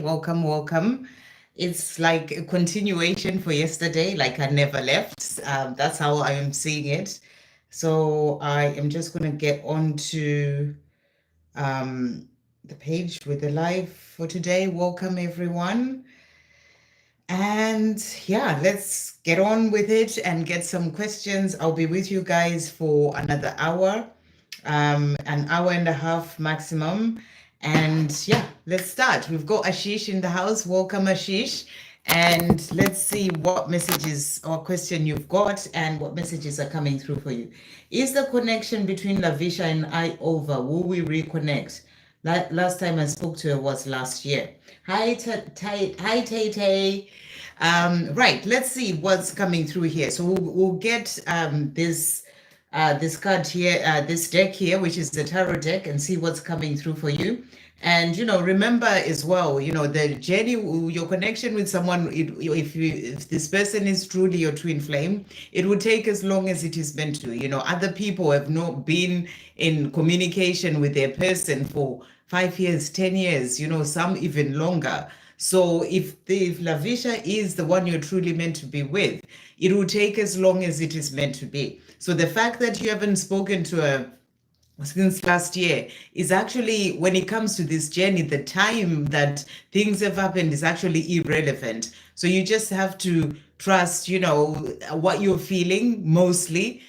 Welcome, welcome. It's like a continuation for yesterday, like I never left. That's how I am seeing it. So I am just going to get on to the page with the live for today. Welcome, everyone. And yeah, let's get on with it and get some questions. I'll be with you guys for another hour, an hour and a half maximum. And yeah, let's start. We've got Ashish in the house. Welcome, Ashish. And let's see what messages or question you've got and what messages are coming through for you. Is the connection between Lavisha and I over? Will we reconnect? Last time I spoke to her was last year. Hi, Tay. Right, let's see what's coming through here. So we'll get this card here, this deck here, which is the tarot deck, and see what's coming through for you. And remember as well, the journey, your connection with someone, if this person is truly your twin flame, it will take as long as it is meant to. Other people have not been in communication with their person for 5 years, 10 years, some even longer. So if Lavisha is the one you're truly meant to be with, it will take as long as it is meant to be. So the fact that you haven't spoken to her since last year is actually, when it comes to this journey, the time that things have happened is actually irrelevant. So you just have to trust, what you're feeling mostly.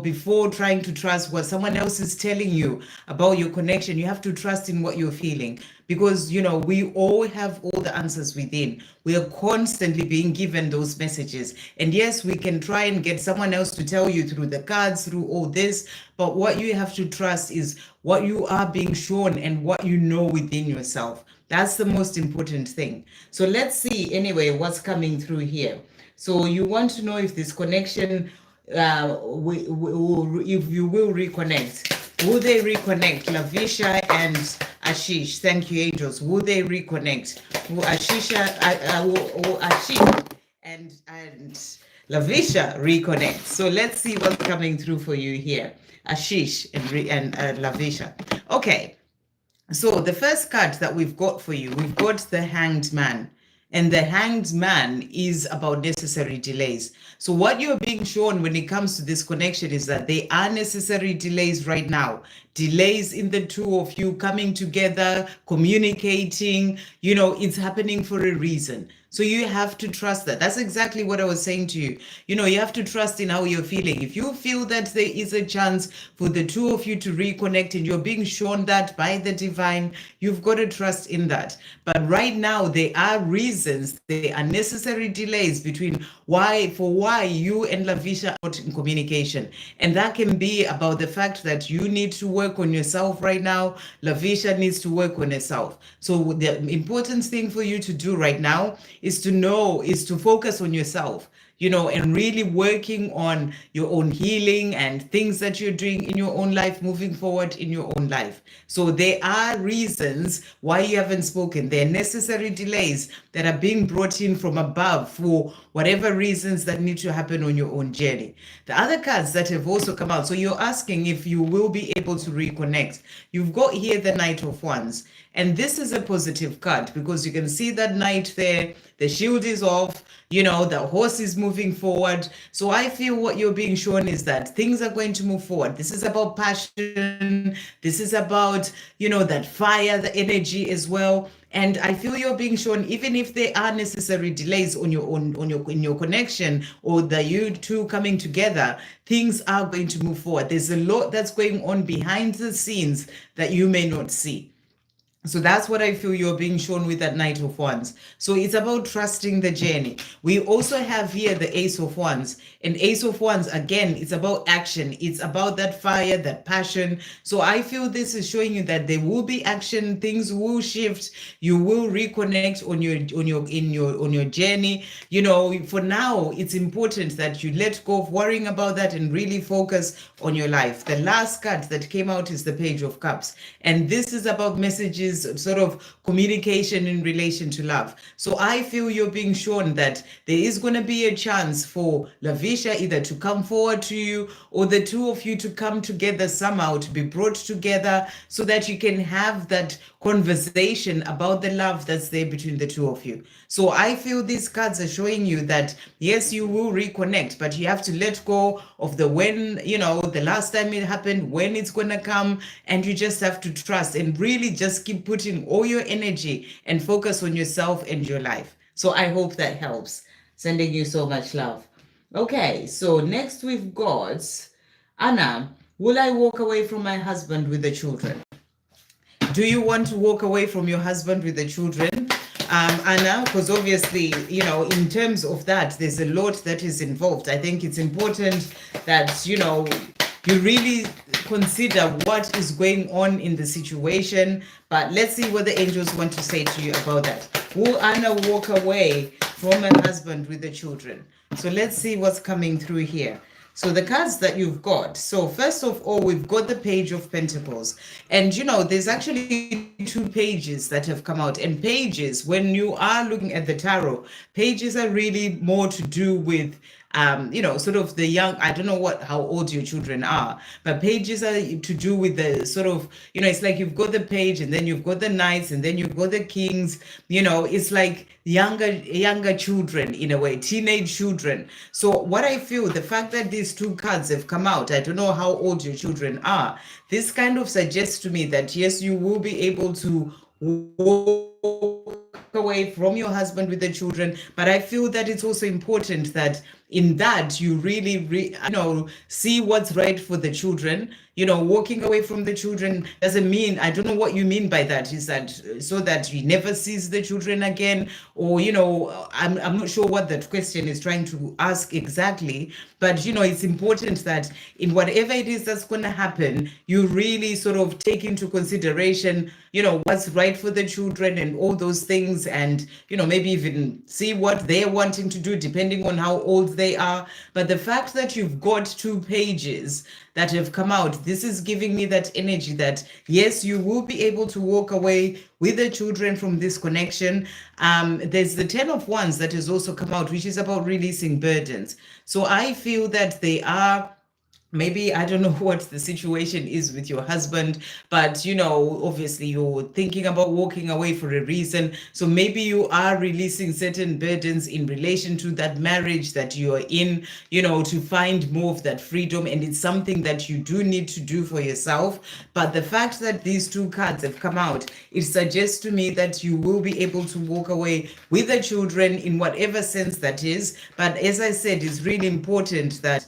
Before trying to trust what someone else is telling you about your connection, you have to trust in what you're feeling, because, we all have all the answers within. We are constantly being given those messages. And yes, we can try and get someone else to tell you through the cards, through all this, but what you have to trust is what you are being shown and what you know within yourself. That's the most important thing. So let's see anyway what's coming through here. So you want to know if this connection, if you will reconnect. Will they reconnect, Lavisha and Ashish? Thank you, angels. Will they reconnect? Will Ashish and Lavisha reconnect? So let's see what's coming through for you here, Ashish and Lavisha. Okay, so the first card that we've got for you, we've got the Hanged Man. And the Hanged Man is about necessary delays. So what you're being shown when it comes to this connection is that there are necessary delays right now. Delays in the two of you coming together, communicating, it's happening for a reason. So you have to trust that. That's exactly what I was saying to you. You have to trust in how you're feeling. If you feel that there is a chance for the two of you to reconnect and you're being shown that by the divine, you've got to trust in that. But right now, there are reasons, there are necessary delays between why you and Lavisha are not in communication. And that can be about the fact that you need to work on yourself right now. Lavisha needs to work on herself. So the important thing for you to do right now is to focus on yourself, and really working on your own healing and things that you're doing in your own life, moving forward in your own life. So there are reasons why you haven't spoken. There are necessary delays that are being brought in from above for whatever reasons that need to happen on your own journey. The other cards that have also come out, so you're asking if you will be able to reconnect. You've got here the Knight of Wands. And this is a positive card because you can see that knight there, the shield is off, the horse is moving forward. So I feel what you're being shown is that things are going to move forward. This is about passion. This is about, that fire, the energy as well. And I feel you're being shown, even if there are necessary delays in your connection or you two coming together, things are going to move forward. There's a lot that's going on behind the scenes that you may not see. So that's what I feel you're being shown with that Knight of Wands. So it's about trusting the journey. We also have here the Ace of Wands. And Ace of Wands, again, it's about action. It's about that fire, that passion. So I feel this is showing you that there will be action. Things will shift. You will reconnect on your journey. For now, it's important that you let go of worrying about that and really focus on your life. The last card that came out is the Page of Cups. And this is about messages is sort of communication in relation to love. So I feel you're being shown that there is going to be a chance for Lavisha either to come forward to you, or the two of you to come together somehow, to be brought together so that you can have that conversation about the love that's there between the two of you. So I feel these cards are showing you that yes, you will reconnect, but you have to let go of the when, the last time it happened, when it's going to come, and you just have to trust and really just keep putting all your energy and focus on yourself and your life. So I hope that helps. Sending you so much love. Okay, so next we've got Anna. Will I walk away from my husband with the children? Do you want to walk away from your husband with the children, Anna? Because obviously, in terms of that, there's a lot that is involved. I think it's important that, you really consider what is going on in the situation. But let's see what the angels want to say to you about that. Will Anna walk away from her husband with the children? So let's see what's coming through here. So the cards that you've got. So first of all, we've got the Page of Pentacles. And, there's actually 2 pages that have come out. And pages, when you are looking at the tarot, pages are really more to do with sort of the young, I don't know how old your children are, but pages are to do with the sort of, it's like you've got the page, and then you've got the knights, and then you've got the kings, it's like younger children in a way, teenage children. So what I feel, the fact that these 2 cards have come out, I don't know how old your children are, this kind of suggests to me that yes, you will be able to walk away from your husband with the children, but I feel that it's also important that in that you really see what's right for the children. Walking away from the children doesn't mean, I don't know what you mean by that. Is that so that he never sees the children again? Or, I'm not sure what that question is trying to ask exactly, but, it's important that in whatever it is that's going to happen, you really sort of take into consideration, what's right for the children and all those things, and, maybe even see what they're wanting to do depending on how old they are. But the fact that you've got 2 pages that have come out, this is giving me that energy that yes, you will be able to walk away with the children from this connection. There's the 10 of Wands that has also come out, which is about releasing burdens. So I feel that they are, maybe, I don't know what the situation is with your husband, but, obviously you're thinking about walking away for a reason. So maybe you are releasing certain burdens in relation to that marriage that you are in, to find more of that freedom. And it's something that you do need to do for yourself. But the fact that these 2 cards have come out, it suggests to me that you will be able to walk away with the children in whatever sense that is. But as I said, it's really important that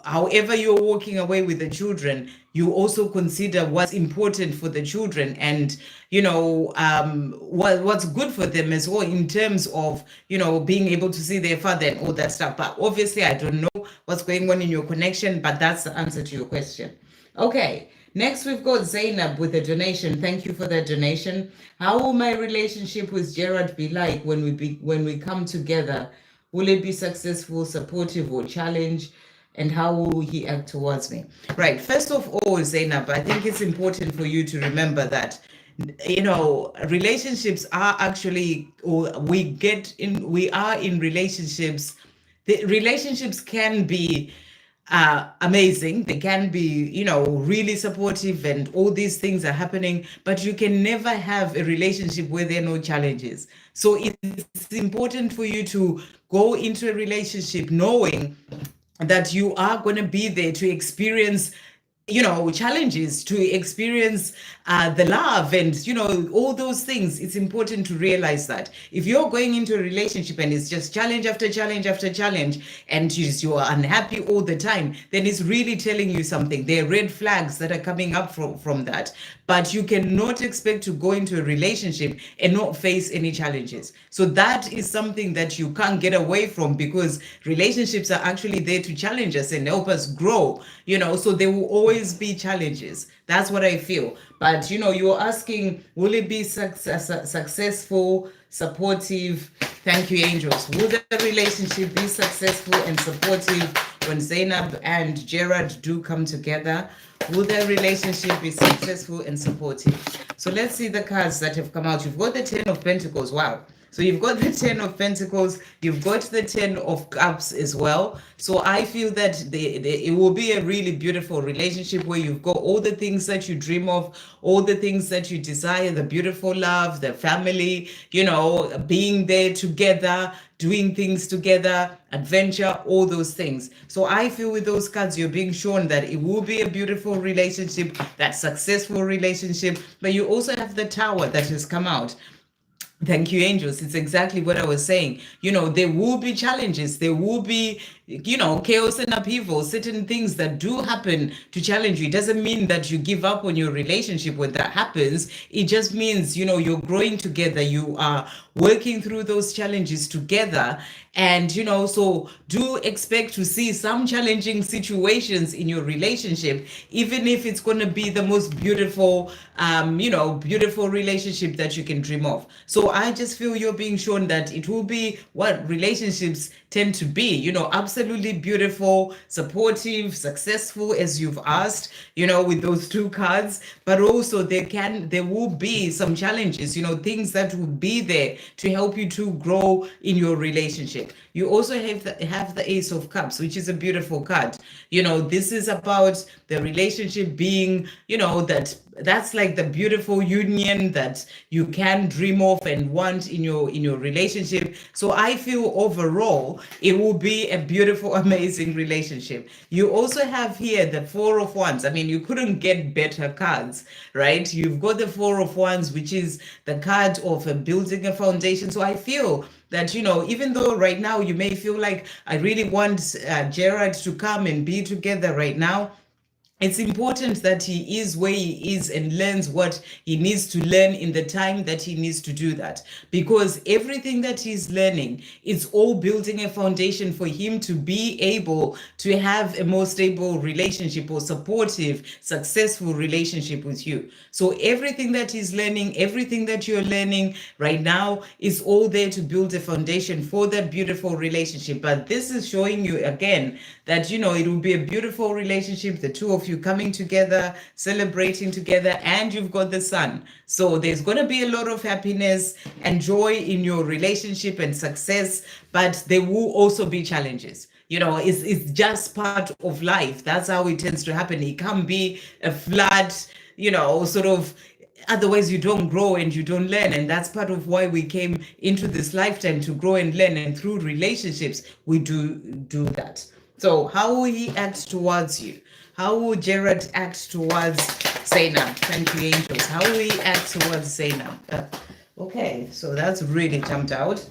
however you're walking away with the children, you also consider what's important for the children and, what's good for them as well in terms of, being able to see their father and all that stuff. But obviously, I don't know what's going on in your connection, but that's the answer to your question. Okay. Next, we've got Zainab with a donation. Thank you for that donation. How will my relationship with Gerard be like when we come together? Will it be successful, supportive, or challenge? And how will he act towards me? Right. First of all, Zainab, I think it's important for you to remember that, relationships are actually, or we are in relationships. The relationships can be amazing. They can be, really supportive and all these things are happening, but you can never have a relationship where there are no challenges. So it's important for you to go into a relationship knowing that you are going to be there to experience challenges, to experience the love and, all those things. It's important to realize that if you're going into a relationship and it's just challenge after challenge after challenge and you are unhappy all the time, then it's really telling you something. There are red flags that are coming up from that. But you cannot expect to go into a relationship and not face any challenges. So that is something that you can't get away from, because relationships are actually there to challenge us and help us grow, so there will always be challenges. That's what I feel. But, you're asking, will it be successful, supportive? Thank you, angels. Will the relationship be successful and supportive when Zainab and Gerard do come together, will their relationship be successful and supportive? So let's see the cards that have come out. You've got the 10 of Pentacles. Wow. So you've got the 10 of Pentacles, you've got the 10 of Cups as well. So I feel that it will be a really beautiful relationship where you've got all the things that you dream of, all the things that you desire, the beautiful love, the family, you know, being there together, doing things together, adventure, all those things. So I feel with those cards, you're being shown that it will be a beautiful relationship, that successful relationship, but you also have the Tower that has come out. Thank you, angels. It's exactly what I was saying. You know, there will be challenges. There will be, you know, chaos and upheaval, certain things that do happen to challenge you. It doesn't mean that you give up on your relationship when that happens. It just means, you know, you're growing together. You are working through those challenges together. And, you know, so do expect to see some challenging situations in your relationship, even if it's going to be the most beautiful, you know, beautiful relationship that you can dream of. So I just feel you're being shown that it will be what relationships tend to be, you know, absolutely beautiful, supportive, successful, as you've asked, you know, with those two cards. But also there will be some challenges, you know, things that will be there to help you to grow in your relationship. You also have the Ace of Cups, which is a beautiful card. You know, this is about the relationship being, you know, that's like the beautiful union that you can dream of and want in your relationship. So I feel overall it will be a beautiful, amazing relationship. You also have here the Four of Wands. I mean, you couldn't get better cards, right? You've got the Four of Wands, which is the card of building a foundation. So I feel that, you know, even though right now you may feel like I really want Gerard to come and be together right now, it's important that he is where he is and learns what he needs to learn in the time that he needs to do that. Because everything that he's learning, it's all building a foundation for him to be able to have a more stable relationship or supportive, successful relationship with you. So everything that he's learning, everything that you're learning right now is all there to build a foundation for that beautiful relationship. But this is showing you again that, you know, it will be a beautiful relationship, the two of you coming together, celebrating together, and you've got the Sun. So there's going to be a lot of happiness and joy in your relationship and success, but there will also be challenges. You know, it's just part of life. That's how it tends to happen. It can be a flood, you know, sort of. Otherwise, you don't grow and you don't learn. And that's part of why we came into this lifetime, to grow and learn. And through relationships, we do that. So how will he act towards you? How will Gerard act towards Zainab? Thank you, angels. How will he act towards Zainab? Okay, so that's really jumped out.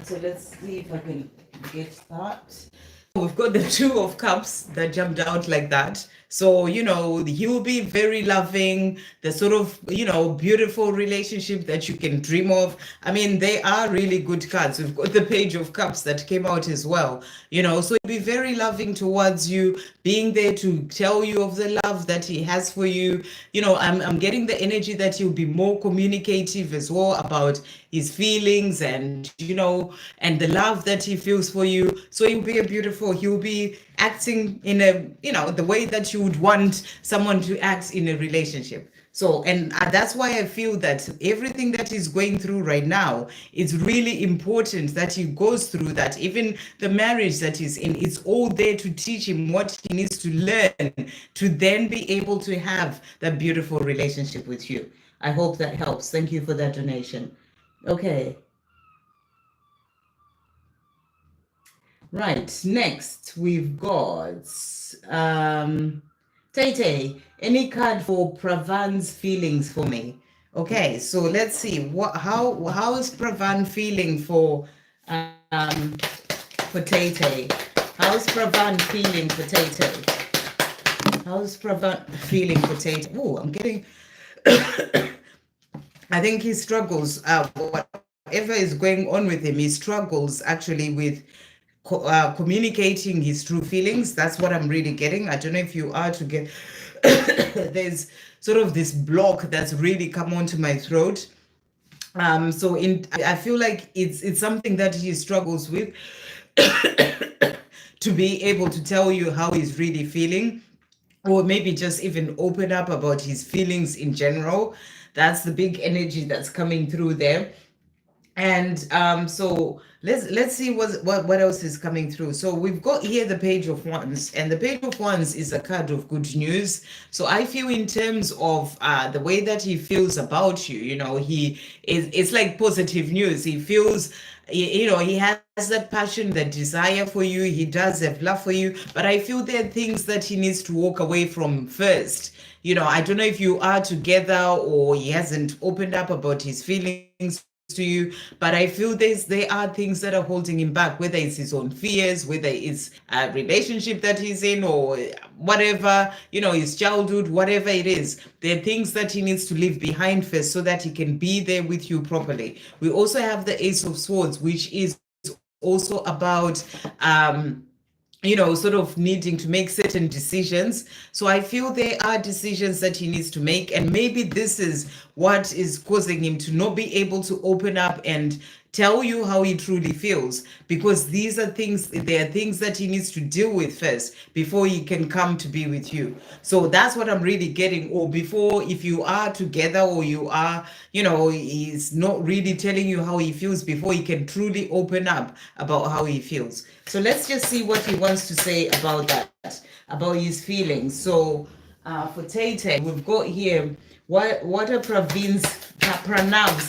So let's see if I can get that. We've got the Two of Cups that jumped out like that. So, you know, he will be very loving, the sort of, you know, beautiful relationship that you can dream of. I mean, they are really good cards. We've got the Page of Cups that came out as well, you know, so he'll be very loving towards you, being there to tell you of the love that he has for you. You know, I'm getting the energy that he'll be more communicative as well about his feelings and, you know, and the love that he feels for you. So he'll be he'll be acting in a, you know, the way that you would want someone to act in a relationship. So, and that's why I feel that everything that he's going through right now, it's really important that he goes through that. Even the marriage that he's in, it's all there to teach him what he needs to learn to then be able to have that beautiful relationship with you. I hope that helps. Thank you for that donation. Okay. Right, next we've got Tay, any card for Pravan's feelings for me? Okay, so let's see how is Pravan feeling for Tay? How's Pravan feeling for Tay? How's Pravan feeling for Tay? Oh, I'm getting I think he struggles, whatever is going on with him, he struggles actually with communicating his true feelings. That's what I'm really getting. I don't know if you are to get there's sort of this block that's really come onto my throat. So I feel like it's something that he struggles with to be able to tell you how he's really feeling, or maybe just even open up about his feelings in general. That's the big energy that's coming through there. And so let's see what else is coming through. So we've got here the Page of Wands, and the Page of Wands is a card of good news. So I feel in terms of the way that he feels about you, he is, it's like positive news. He feels, he has that passion, that desire for you. He does have love for you, but I feel there are things that he needs to walk away from first. I don't know if you are together or he hasn't opened up about his feelings to you, but I feel there are things that are holding him back, whether it's his own fears, whether it's a relationship that he's in, or whatever, his childhood, whatever it is. There are things that he needs to leave behind first so that he can be there with you properly. We also have the Ace of Swords, which is also about sort of needing to make certain decisions. So I feel there are decisions that he needs to make, and maybe this is what is causing him to not be able to open up and tell you how he truly feels, because there are things that he needs to deal with first before he can come to be with you. So that's what I'm really getting. Or before, if you are together, or you are, he's not really telling you how he feels before he can truly open up about how he feels. So let's just see what he wants to say about that, about his feelings. So for Tay, we've got here, what are Pranav's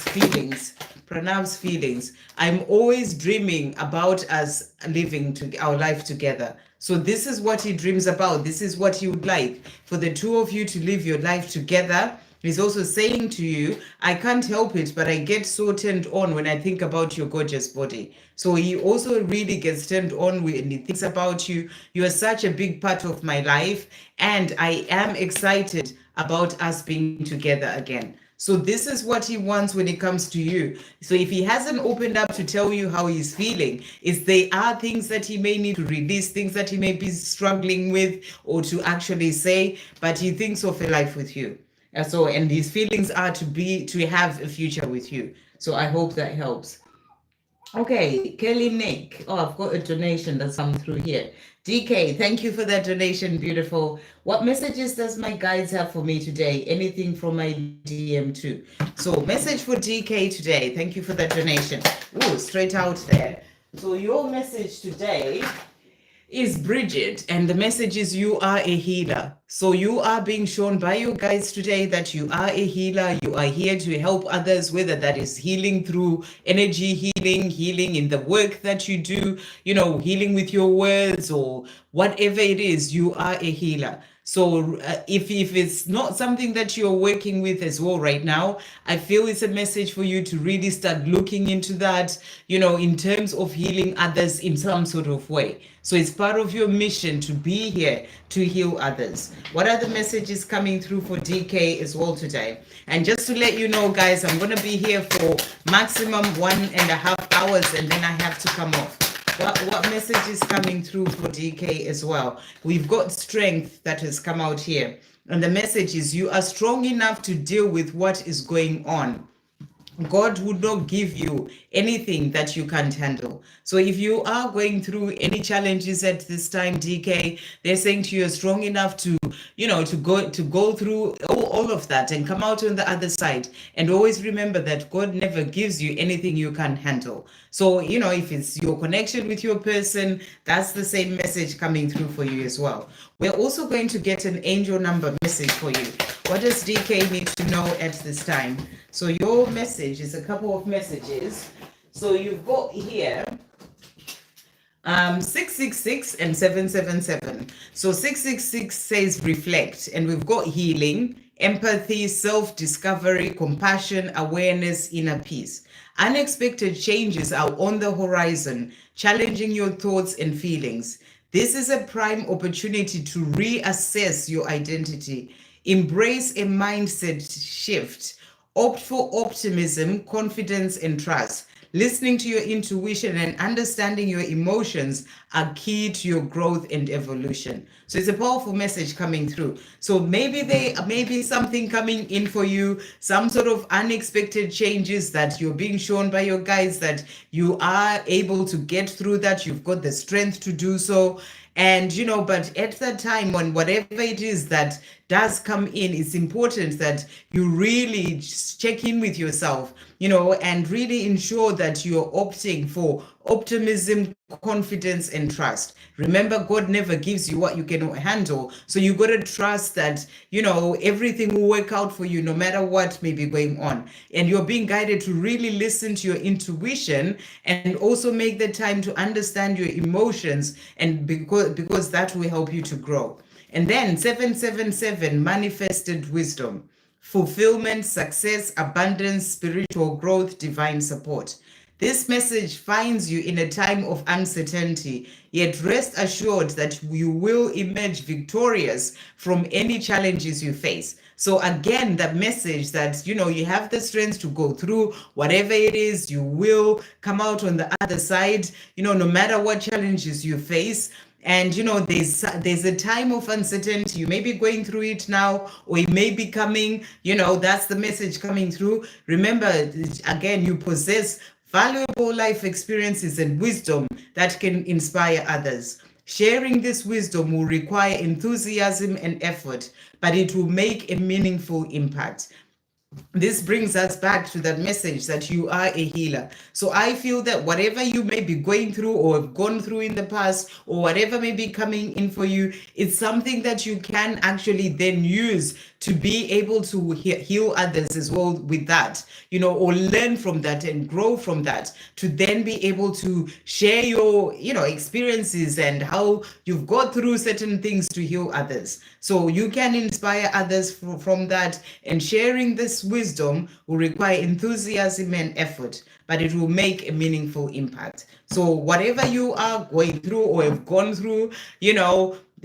feelings? Pranav's feelings. I'm always dreaming about us living our life together. So this is what he dreams about. This is what he would like for the two of you to live your life together. He's also saying to you, I can't help it, but I get so turned on when I think about your gorgeous body. So he also really gets turned on when he thinks about you. You are such a big part of my life, and I am excited about us being together again. So this is what he wants when it comes to you. So if he hasn't opened up to tell you how he's feeling, there are things that he may need to release, things that he may be struggling with, or to actually say, but he thinks of a life with you. And his feelings are to have a future with you. So I hope that helps. Okay, Kelly Nick. Oh, I've got a donation that's come through here. DK, thank you for that donation. Beautiful. What messages does my guides have for me today? Anything from my DM too? So message for DK today. Thank you for that donation. Oh, straight out there. So your message today is Bridget, and the message is you are a healer. So you are being shown by your guides today that you are a healer. You are here to help others, whether that is healing through energy healing in the work that you do, healing with your words, or whatever it is, you are a healer. So if it's not something that you're working with as well right now, I feel it's a message for you to really start looking into that, in terms of healing others in some sort of way. So it's part of your mission to be here to heal others. What are the messages coming through for DK as well today? And just to let you know, guys, I'm going to be here for maximum 1.5 hours, and then I have to come off. What message is coming through for DK as well? We've got strength that has come out here. And the message is you are strong enough to deal with what is going on. God would not give you anything that you can't handle. So if you are going through any challenges at this time, DK, they're saying to you, you're strong enough to, to go through all of that and come out on the other side. And always remember that God never gives you anything you can't handle. So, if it's your connection with your person, that's the same message coming through for you as well. We're also going to get an angel number message for you. What does DK need to know at this time? So your message is a couple of messages. So you've got here 666 and 777. So 666 says reflect, and we've got healing, empathy, self-discovery, compassion, awareness, inner peace. Unexpected changes are on the horizon, challenging your thoughts and feelings. This is a prime opportunity to reassess your identity. Embrace a mindset shift. Opt for optimism, confidence, and trust. listening to your intuition and understanding your emotions are key to your growth and evolution. So it's a powerful message coming through. So maybe maybe something coming in for you, some sort of unexpected changes that you're being shown by your guides, that you are able to get through that. You've got the strength to do so. And, but at that time, when whatever it is that does come in, it's important that you really just check in with yourself, and really ensure that you're opting for optimism, confidence, and trust. Remember, God never gives you what you cannot handle. So you got to trust that, everything will work out for you no matter what may be going on. And you're being guided to really listen to your intuition and also make the time to understand your emotions, and because that will help you to grow. And then 777, manifested wisdom, fulfillment, success, abundance, spiritual growth, divine support. This message finds you in a time of uncertainty, yet rest assured that you will emerge victorious from any challenges you face. So again, the message that, you have the strength to go through whatever it is, you will come out on the other side, no matter what challenges you face. And there's a time of uncertainty. You may be going through it now, or it may be coming. That's the message coming through. Remember, again, you possess valuable life experiences and wisdom that can inspire others. Sharing this wisdom will require enthusiasm and effort, but it will make a meaningful impact. This brings us back to that message that you are a healer. So I feel that whatever you may be going through or have gone through in the past, or whatever may be coming in for you, it's something that you can actually then use to be able to heal others as well with that, or learn from that and grow from that, to then be able to share your, experiences and how you've got through certain things to heal others. So you can inspire others from that, and sharing this wisdom will require enthusiasm and effort, but it will make a meaningful impact. So whatever you are going through or have gone through,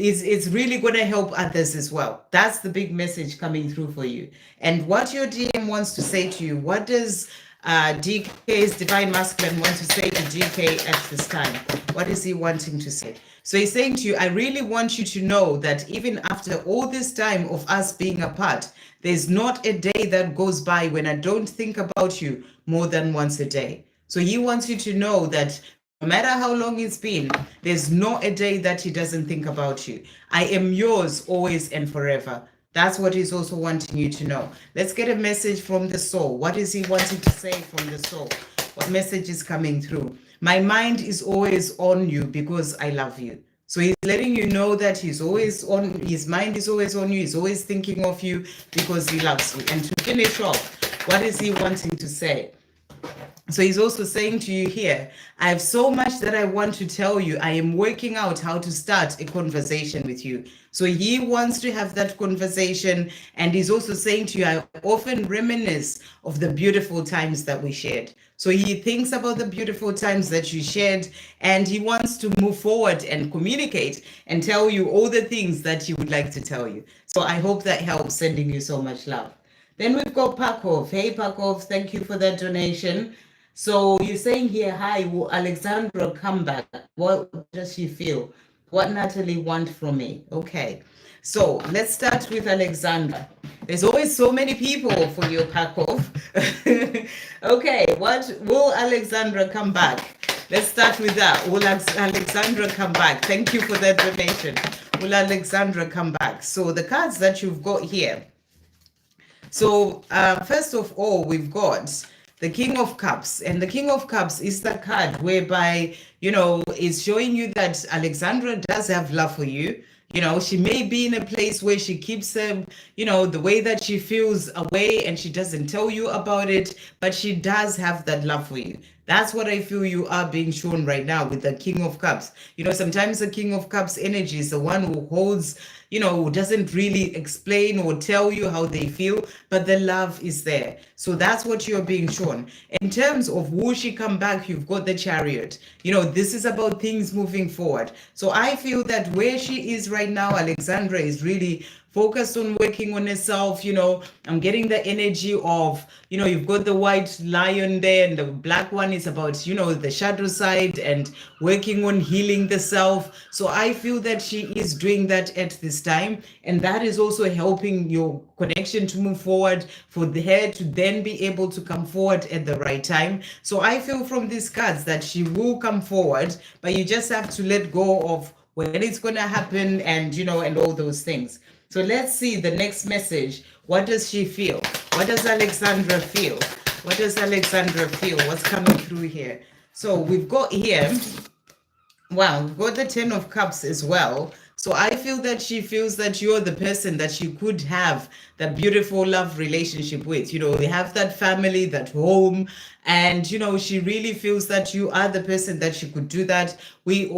it's really going to help others as well. That's the big message coming through for you. And what your DM wants to say to you, what does DK's Divine Masculine want to say to DK at this time? What is he wanting to say? So he's saying to you, I really want you to know that even after all this time of us being apart, there's not a day that goes by when I don't think about you more than once a day. So he wants you to know that no matter how long it's been, there's not a day that he doesn't think about you. I am yours always and forever. That's what he's also wanting you to know. Let's get a message from the soul. What is he wanting to say from the soul? What message is coming through? My mind is always on you because I love you. So he's letting you know that his mind is always on you. He's always thinking of you because he loves you. And to finish off, what is he wanting to say? So he's also saying to you here, I have so much that I want to tell you. I am working out how to start a conversation with you. So he wants to have that conversation. And he's also saying to you, I often reminisce of the beautiful times that we shared. So he thinks about the beautiful times that you shared, and he wants to move forward and communicate and tell you all the things that he would like to tell you. So I hope that helps, sending you so much love. Then we've got Pakov. Hey, Pakov, thank you for that donation. So you're saying here, hi, will Alexandra come back? What does she feel? What Natalie want from me? Okay, so let's start with Alexandra. There's always so many people for your Pakov. Okay, what will Alexandra come back? Let's start with that. Will Alexandra come back? Thank you for that donation. Will Alexandra come back? So the cards that you've got here. So first of all, we've got the King of Cups, and the King of Cups is the card whereby, it's showing you that Alexandra does have love for you. She may be in a place where she keeps the way that she feels away and she doesn't tell you about it, but she does have that love for you. That's what I feel you are being shown right now with the King of Cups. Sometimes the King of Cups energy is the one who holds, who doesn't really explain or tell you how they feel, but the love is there. So that's what you're being shown. In terms of will she come back, you've got the Chariot. This is about things moving forward. So I feel that where she is right now, Alexandra is really focused on working on herself. I'm getting the energy of, you've got the white lion there and the black one is about, the shadow side and working on healing the self. So I feel that she is doing that at this time. And that is also helping your connection to move forward, for her to then be able to come forward at the right time. So I feel from these cards that she will come forward, but you just have to let go of when it's going to happen and, and all those things. So let's see the next message. What does she feel? What does Alexandra feel? What does Alexandra feel? What's coming through here? So we've got here, wow, we've got the 10 of Cups as well. So I feel that she feels that you're the person that she could have that beautiful love relationship with. They have that family, that home, and she really feels that you are the person that she could do that. We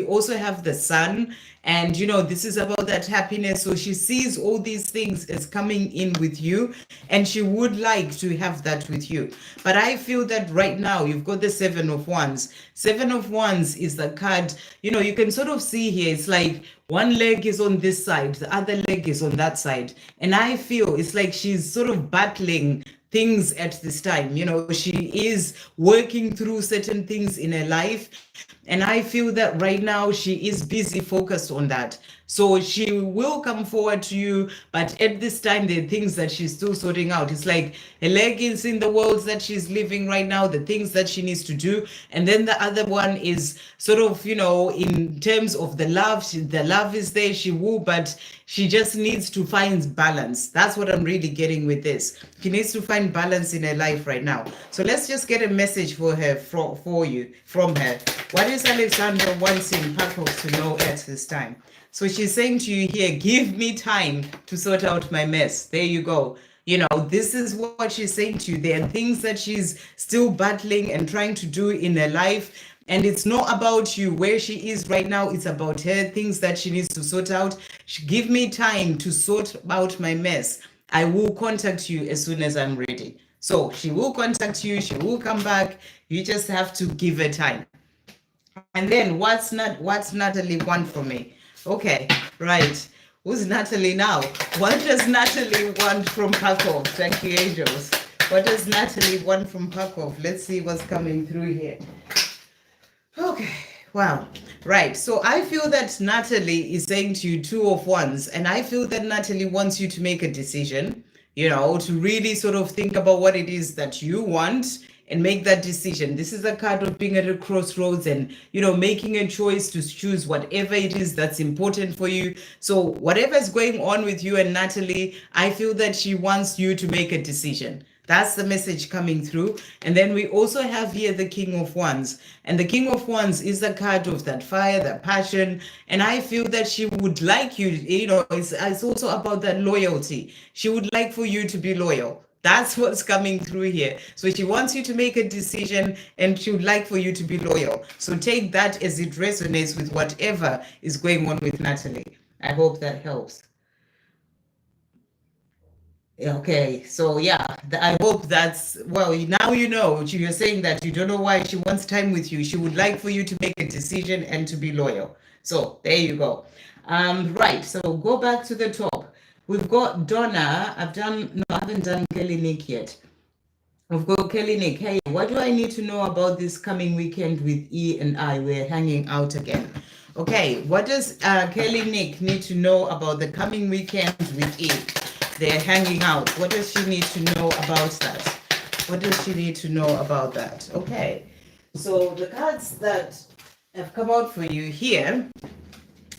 also have the Sun, and this is about that happiness. So she sees all these things as coming in with you, and she would like to have that with you. But I feel that right now you've got the 7 of Wands. 7 of Wands is the card, you can sort of see here, it's like one leg is on this side, the other leg is on that side. And I feel it's like she's sort of battling things at this time. She is working through certain things in her life. And I feel that right now she is busy focused on that. So she will come forward to you, but at this time, there are things that she's still sorting out. It's like her leg is in the worlds that she's living right now, the things that she needs to do. And then the other one is sort of, in terms of the love, the love is there, she will, but she just needs to find balance. That's what I'm really getting with this. She needs to find balance in her life right now. So let's just get a message for her, for you, from her. What is Alexandra wanting Pakov to know at this time? So she's saying to you here, give me time to sort out my mess. There you go. This is what she's saying to you. There are things that she's still battling and trying to do in her life. And it's not about you, where she is right now. It's about her, things that she needs to sort out. Give me time to sort out my mess. I will contact you as soon as I'm ready. So she will contact you. She will come back. You just have to give her time. And then what's Natalie want from me? Okay, right. Who's Natalie now? What does Natalie want from Pakov? Thank you, angels. What does Natalie want from Pakov? Let's see what's coming through here. Okay, wow. Right, so I feel that Natalie is saying to you 2 of Wands, and I feel that Natalie wants you to make a decision, to really sort of think about what it is that you want and make that decision. This is a card of being at a crossroads and, making a choice to choose whatever it is that's important for you. So whatever is going on with you and Natalie, I feel that she wants you to make a decision. That's the message coming through. And then we also have here the King of Wands. And the King of Wands is the card of that fire, that passion. And I feel that she would like you, it's also about that loyalty. She would like for you to be loyal. That's what's coming through here. So she wants you to make a decision and she would like for you to be loyal. So take that as it resonates with whatever is going on with Natalie. I hope that helps. Okay, so yeah, I hope that's, well, now you're saying that you don't know why she wants time with you. She would like for you to make a decision and to be loyal. So there you go. Right, so go back to the top. We've got Donna. I haven't done Kelly Nick yet. We've got Kelly Nick. Hey, what do I need to know about this coming weekend with E and I? We're hanging out again. Okay, what does Kelly Nick need to know about the coming weekend with E? They're hanging out. What does she need to know about that? What does she need to know about that? Okay, so the cards that have come out for you here,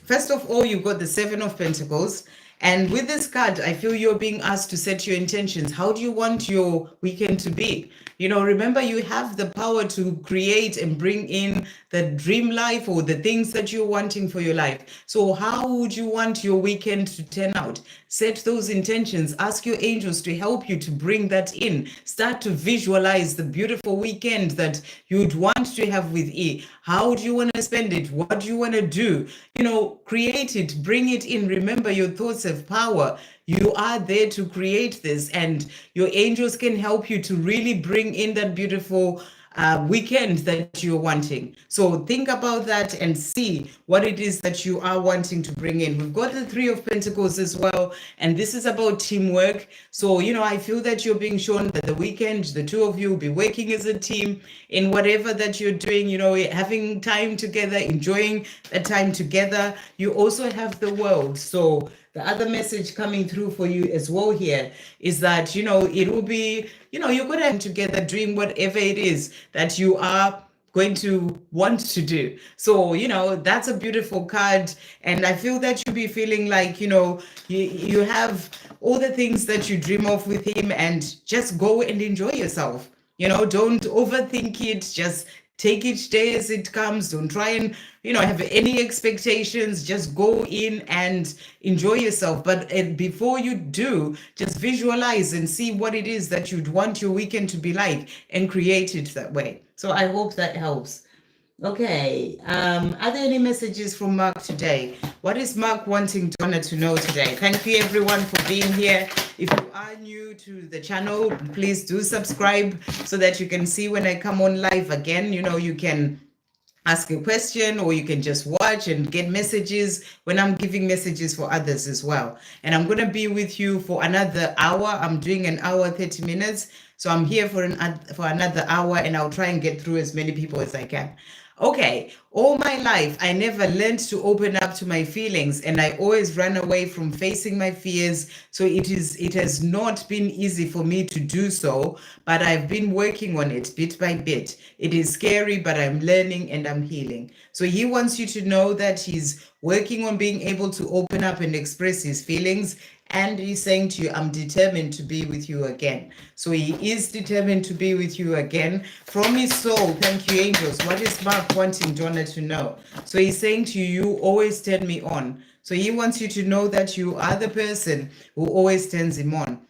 first of all, you've got the 7 of Pentacles. And with this card, I feel you're being asked to set your intentions. How do you want your weekend to be? Remember, you have the power to create and bring in the dream life or the things that you're wanting for your life. So how would you want your weekend to turn out? Set those intentions. Ask your angels to help you to bring that in. Start to visualize the beautiful weekend that you'd want to have with E. How do you want to spend it? What do you want to do? Create it, bring it in. Remember, your thoughts have power. You are there to create this, and your angels can help you to really bring in that beautiful weekend that you're wanting. So think about that and see what it is that you are wanting to bring in. We've got the Three of Pentacles as well, and this is about teamwork. So, I feel that you're being shown that the weekend, the two of you will be working as a team in whatever that you're doing, having time together, enjoying the time together. You also have the world. So the other message coming through for you as well here is that, it will be, you're going to come together doing whatever it is that you are going to want to do. So, that's a beautiful card. And I feel that you'll be feeling like, you have all the things that you dream of with him, and just go and enjoy yourself. Don't overthink it. Just take each day as it comes. Don't try and, have any expectations. Just go in and enjoy yourself. But before you do, just visualize and see what it is that you'd want your weekend to be like and create it that way. So I hope that helps. Okay. Are there any messages from Mark today? What is Mark wanting Donna to know today? Thank you everyone for being here. If you are new to the channel, please do subscribe so that you can see when I come on live again. You can ask a question, or you can just watch and get messages when I'm giving messages for others as well. And I'm going to be with you for another hour. I'm doing an hour, 30 minutes. So I'm here for another hour, and I'll try and get through as many people as I can. Okay, all my life, I never learned to open up to my feelings, and I always ran away from facing my fears. So it has not been easy for me to do so, but I've been working on it bit by bit. It is scary, but I'm learning and I'm healing. So he wants you to know that he's working on being able to open up and express his feelings. And he's saying to you, I'm determined to be with you again. So he is determined to be with you again from his soul. Thank you, angels. What is Mark wanting Donna to know? So he's saying to you, you always turn me on. So he wants you to know that you are the person who always turns him on.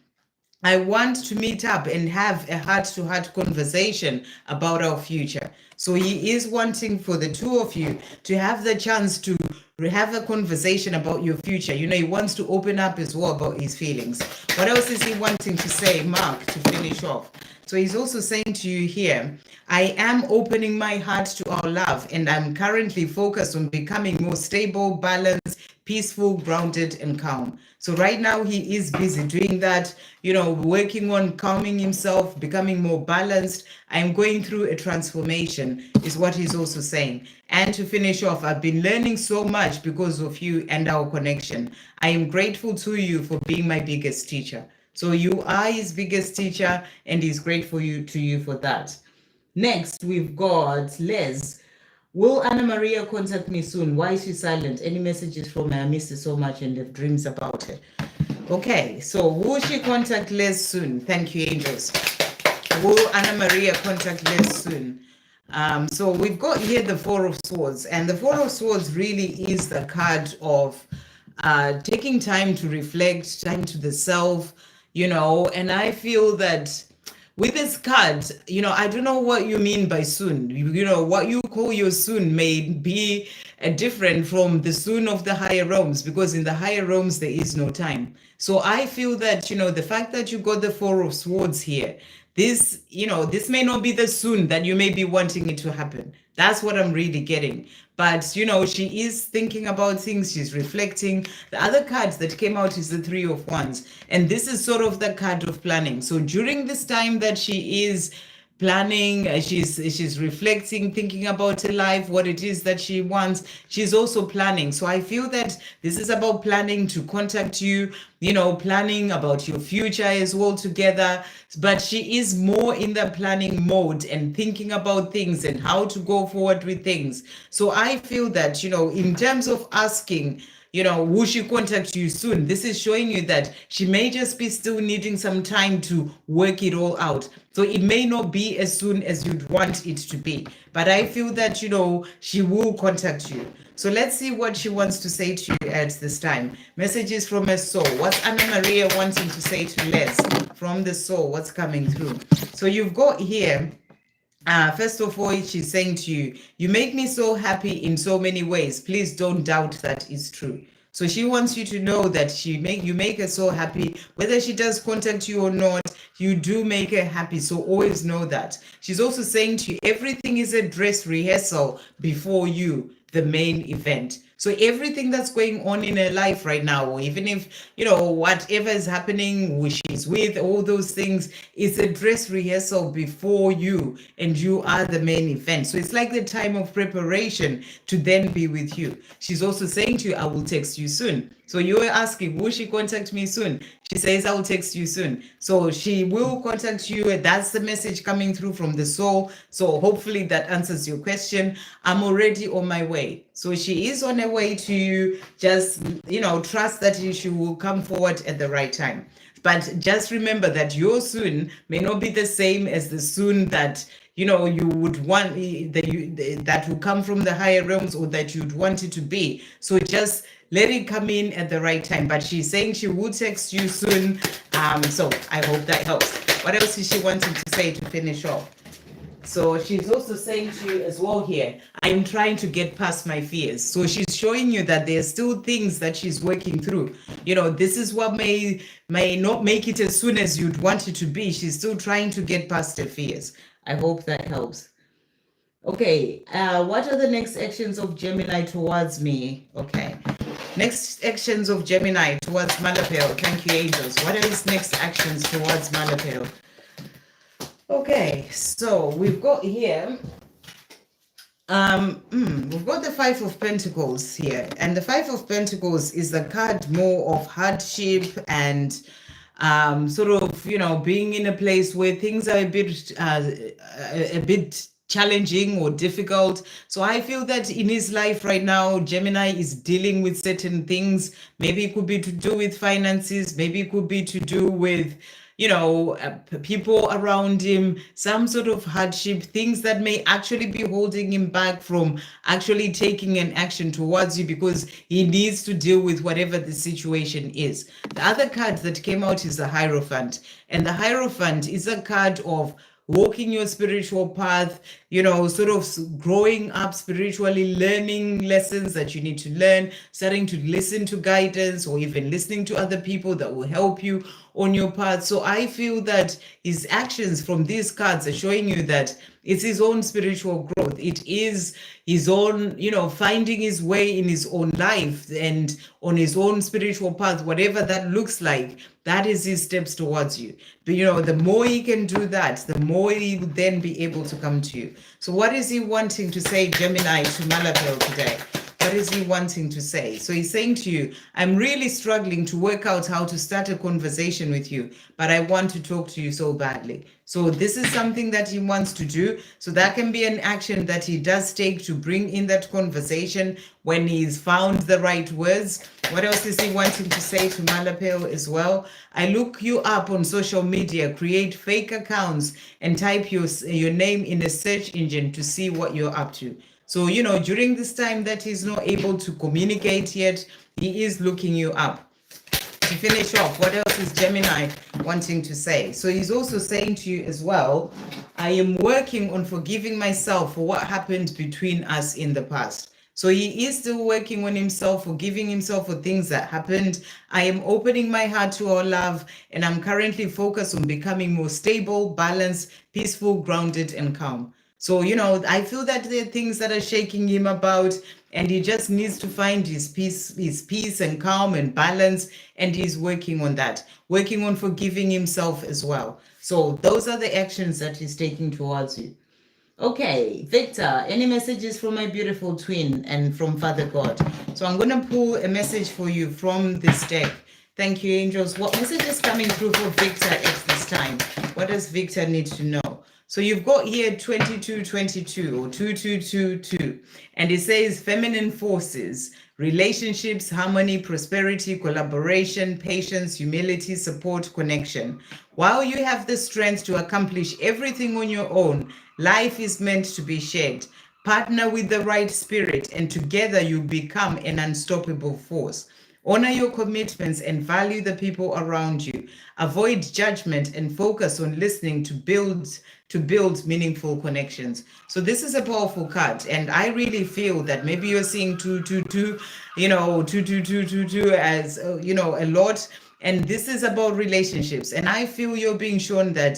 I want to meet up and have a heart-to-heart conversation about our future. So he is wanting for the two of you to have the chance to have a conversation about your future. He wants to open up as well about his feelings. What else is he wanting to say, Mark, to finish off? So he's also saying to you here, I am opening my heart to our love, and I'm currently focused on becoming more stable, balanced, peaceful, grounded, and calm. So right now he is busy doing that, working on calming himself, becoming more balanced. I'm going through a transformation, is what he's also saying. And to finish off, I've been learning so much because of you and our connection. I am grateful to you for being my biggest teacher. So you are his biggest teacher, and he's grateful to you for that. Next, we've got Les. Will Anna Maria contact me soon? Why is she silent? Any messages from her? I miss her so much and have dreams about her. Okay, so will she contact Les soon? Thank you, angels. Will Anna Maria contact Les soon? So we've got here the Four of Swords, and the Four of Swords really is the card of taking time to reflect, time to the self, and I feel that with this card, I don't know what you mean by soon. What you call your soon may be different from the soon of the higher realms, because in the higher realms, there is no time. So I feel that, the fact that you got the Four of Swords here, this may not be the soon that you may be wanting it to happen. That's what I'm really getting. But, she is thinking about things. She's reflecting. The other card that came out is the Three of Wands. And this is sort of the card of planning. So during this time that she is planning, she's reflecting, thinking about her life, what it is that she wants, she's also planning. So I feel that this is about planning to contact you, planning about your future as well together. But she is more in the planning mode and thinking about things and how to go forward with things. So I feel that, in terms of asking, will she contact you soon? This is showing you that she may just be still needing some time to work it all out. So it may not be as soon as you'd want it to be. But I feel that, she will contact you. So let's see what she wants to say to you at this time. Messages from her soul. What's Anna Maria wanting to say to Les? From the soul, what's coming through? So you've got here, first of all, she's saying to you, you make me so happy in so many ways. Please don't doubt that is true. So she wants you to know that you make her so happy. Whether she does contact you or not, you do make her happy. So always know that. She's also saying to you, everything is a dress rehearsal before you, the main event. So everything that's going on in her life right now, or even if, whatever is happening, who she's with, all those things, it's a dress rehearsal before you, and you are the main event. So it's like the time of preparation to then be with you. She's also saying to you, I will text you soon. So you were asking, will she contact me soon? She says, I will text you soon. So she will contact you. That's the message coming through from the soul. So hopefully that answers your question. I'm already on my way. So she is on her way to you. Just, trust that she will come forward at the right time. But just remember that your soon may not be the same as the soon that you would want, that will come from the higher realms, or that you'd want it to be. So just let it come in at the right time. But she's saying she will text you soon. So I hope that helps. What else is she wanting to say to finish off? So she's also saying to you as well here, I'm trying to get past my fears. So she's showing you that there's still things that she's working through. This is what may not make it as soon as you'd want it to be. She's still trying to get past her fears. I hope that helps. Okay, what are the next actions of Gemini towards me? Okay, next actions of Gemini towards Malipel. Thank you, angels. What are his next actions towards Malipel? Okay, so we've got here, we've got the Five of Pentacles here, and the Five of Pentacles is the card more of hardship and sort of, being in a place where things are a bit challenging or difficult. So I feel that in his life right now, Gemini is dealing with certain things. Maybe it could be to do with finances, maybe it could be to do with people around him, some sort of hardship, things that may actually be holding him back from actually taking an action towards you, because he needs to deal with whatever the situation is. The other card that came out is the Hierophant, and the Hierophant is a card of walking your spiritual path, sort of growing up spiritually, learning lessons that you need to learn, starting to listen to guidance, or even listening to other people that will help you on your path. So I feel that his actions from these cards are showing you that it's his own spiritual growth. It is his own, finding his way in his own life and on his own spiritual path, whatever that looks like. That is his steps towards you. But, the more he can do that, the more he will then be able to come to you. So what is he wanting to say, Gemini, to Malipel today? What is he wanting to say? So he's saying to you, I'm really struggling to work out how to start a conversation with you, but I want to talk to you so badly. So this is something that he wants to do. So that can be an action that he does take to bring in that conversation when he's found the right words. What else is he wanting to say to Malipel as well? I look you up on social media, create fake accounts, and type your name in a search engine to see what you're up to. So, during this time that he's not able to communicate yet, he is looking you up. To finish off, what else is Gemini wanting to say? So he's also saying to you as well, I am working on forgiving myself for what happened between us in the past. So he is still working on himself, forgiving himself for things that happened. I am opening my heart to our love, and I'm currently focused on becoming more stable, balanced, peaceful, grounded, and calm. So, I feel that there are things that are shaking him about, and he just needs to find his peace and calm and balance, and he's working on that, working on forgiving himself as well. So those are the actions that he's taking towards you. Okay, Victor, any messages from my beautiful twin and from Father God? So I'm going to pull a message for you from this deck. Thank you, angels. What message is coming through for Victor at this time? What does Victor need to know? So you've got here 2222 or 2222, and it says feminine forces, relationships, harmony, prosperity, collaboration, patience, humility, support, connection. While you have the strength to accomplish everything on your own, life is meant to be shared. Partner with the right spirit, and together you become an unstoppable force. Honor your commitments and value the people around you. Avoid judgment and focus on listening to build meaningful connections. So this is a powerful card, and I really feel that maybe you're seeing 222, 22222 as a lot. And this is about relationships. And I feel you're being shown that,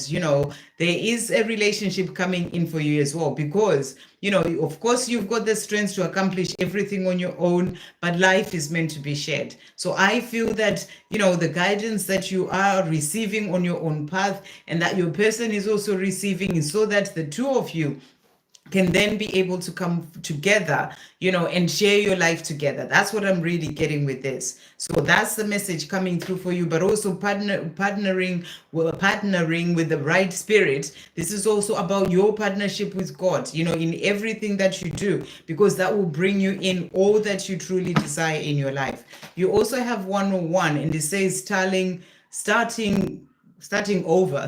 there is a relationship coming in for you as well, because, of course, you've got the strength to accomplish everything on your own, but life is meant to be shared. So I feel that, the guidance that you are receiving on your own path and that your person is also receiving is so that the two of you can then be able to come together, and share your life together. That's what I'm really getting with this. So that's the message coming through for you, but also partnering with the right spirit. This is also about your partnership with God, in everything that you do, because that will bring you in all that you truly desire in your life. You also have 101, and it says starting over,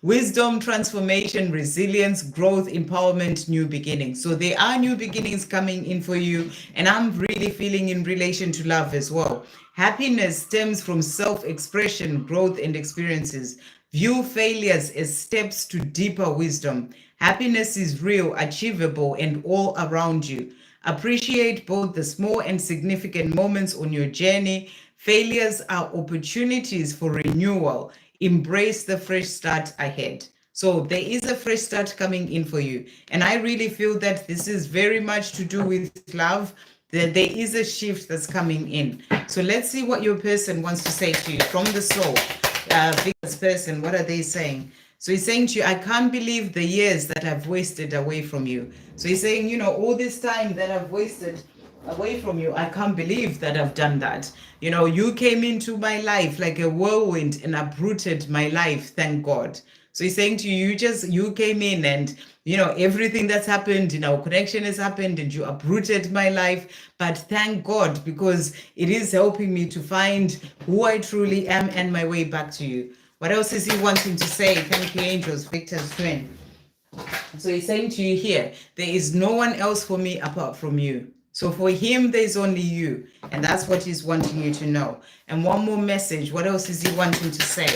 wisdom, transformation, resilience, growth, empowerment, new beginnings. So there are new beginnings coming in for you, and I'm really feeling in relation to love as well. Happiness stems from self-expression, growth, and experiences. View failures as steps to deeper wisdom. Happiness is real, achievable, and all around you. Appreciate both the small and significant moments on your journey. Failures are opportunities for renewal. Embrace the fresh start ahead. So there is a fresh start coming in for you. And I really feel that this is very much to do with love, that there is a shift that's coming in. So let's see what your person wants to say to you from the soul. This person, what are they saying? So he's saying to you, I can't believe the years that I've wasted away from you. So he's saying, all this time that I've wasted away from you, I can't believe that I've done that. You came into my life like a whirlwind and uprooted my life, thank God. So he's saying to you, you came in and, everything that's happened in our connection has happened and you uprooted my life. But thank God, because it is helping me to find who I truly am and my way back to you. What else is he wanting to say? Thank you, angels, Victor's twin. So he's saying to you here, there is no one else for me apart from you. So for him, there's only you. And that's what he's wanting you to know. And one more message. What else is he wanting to say?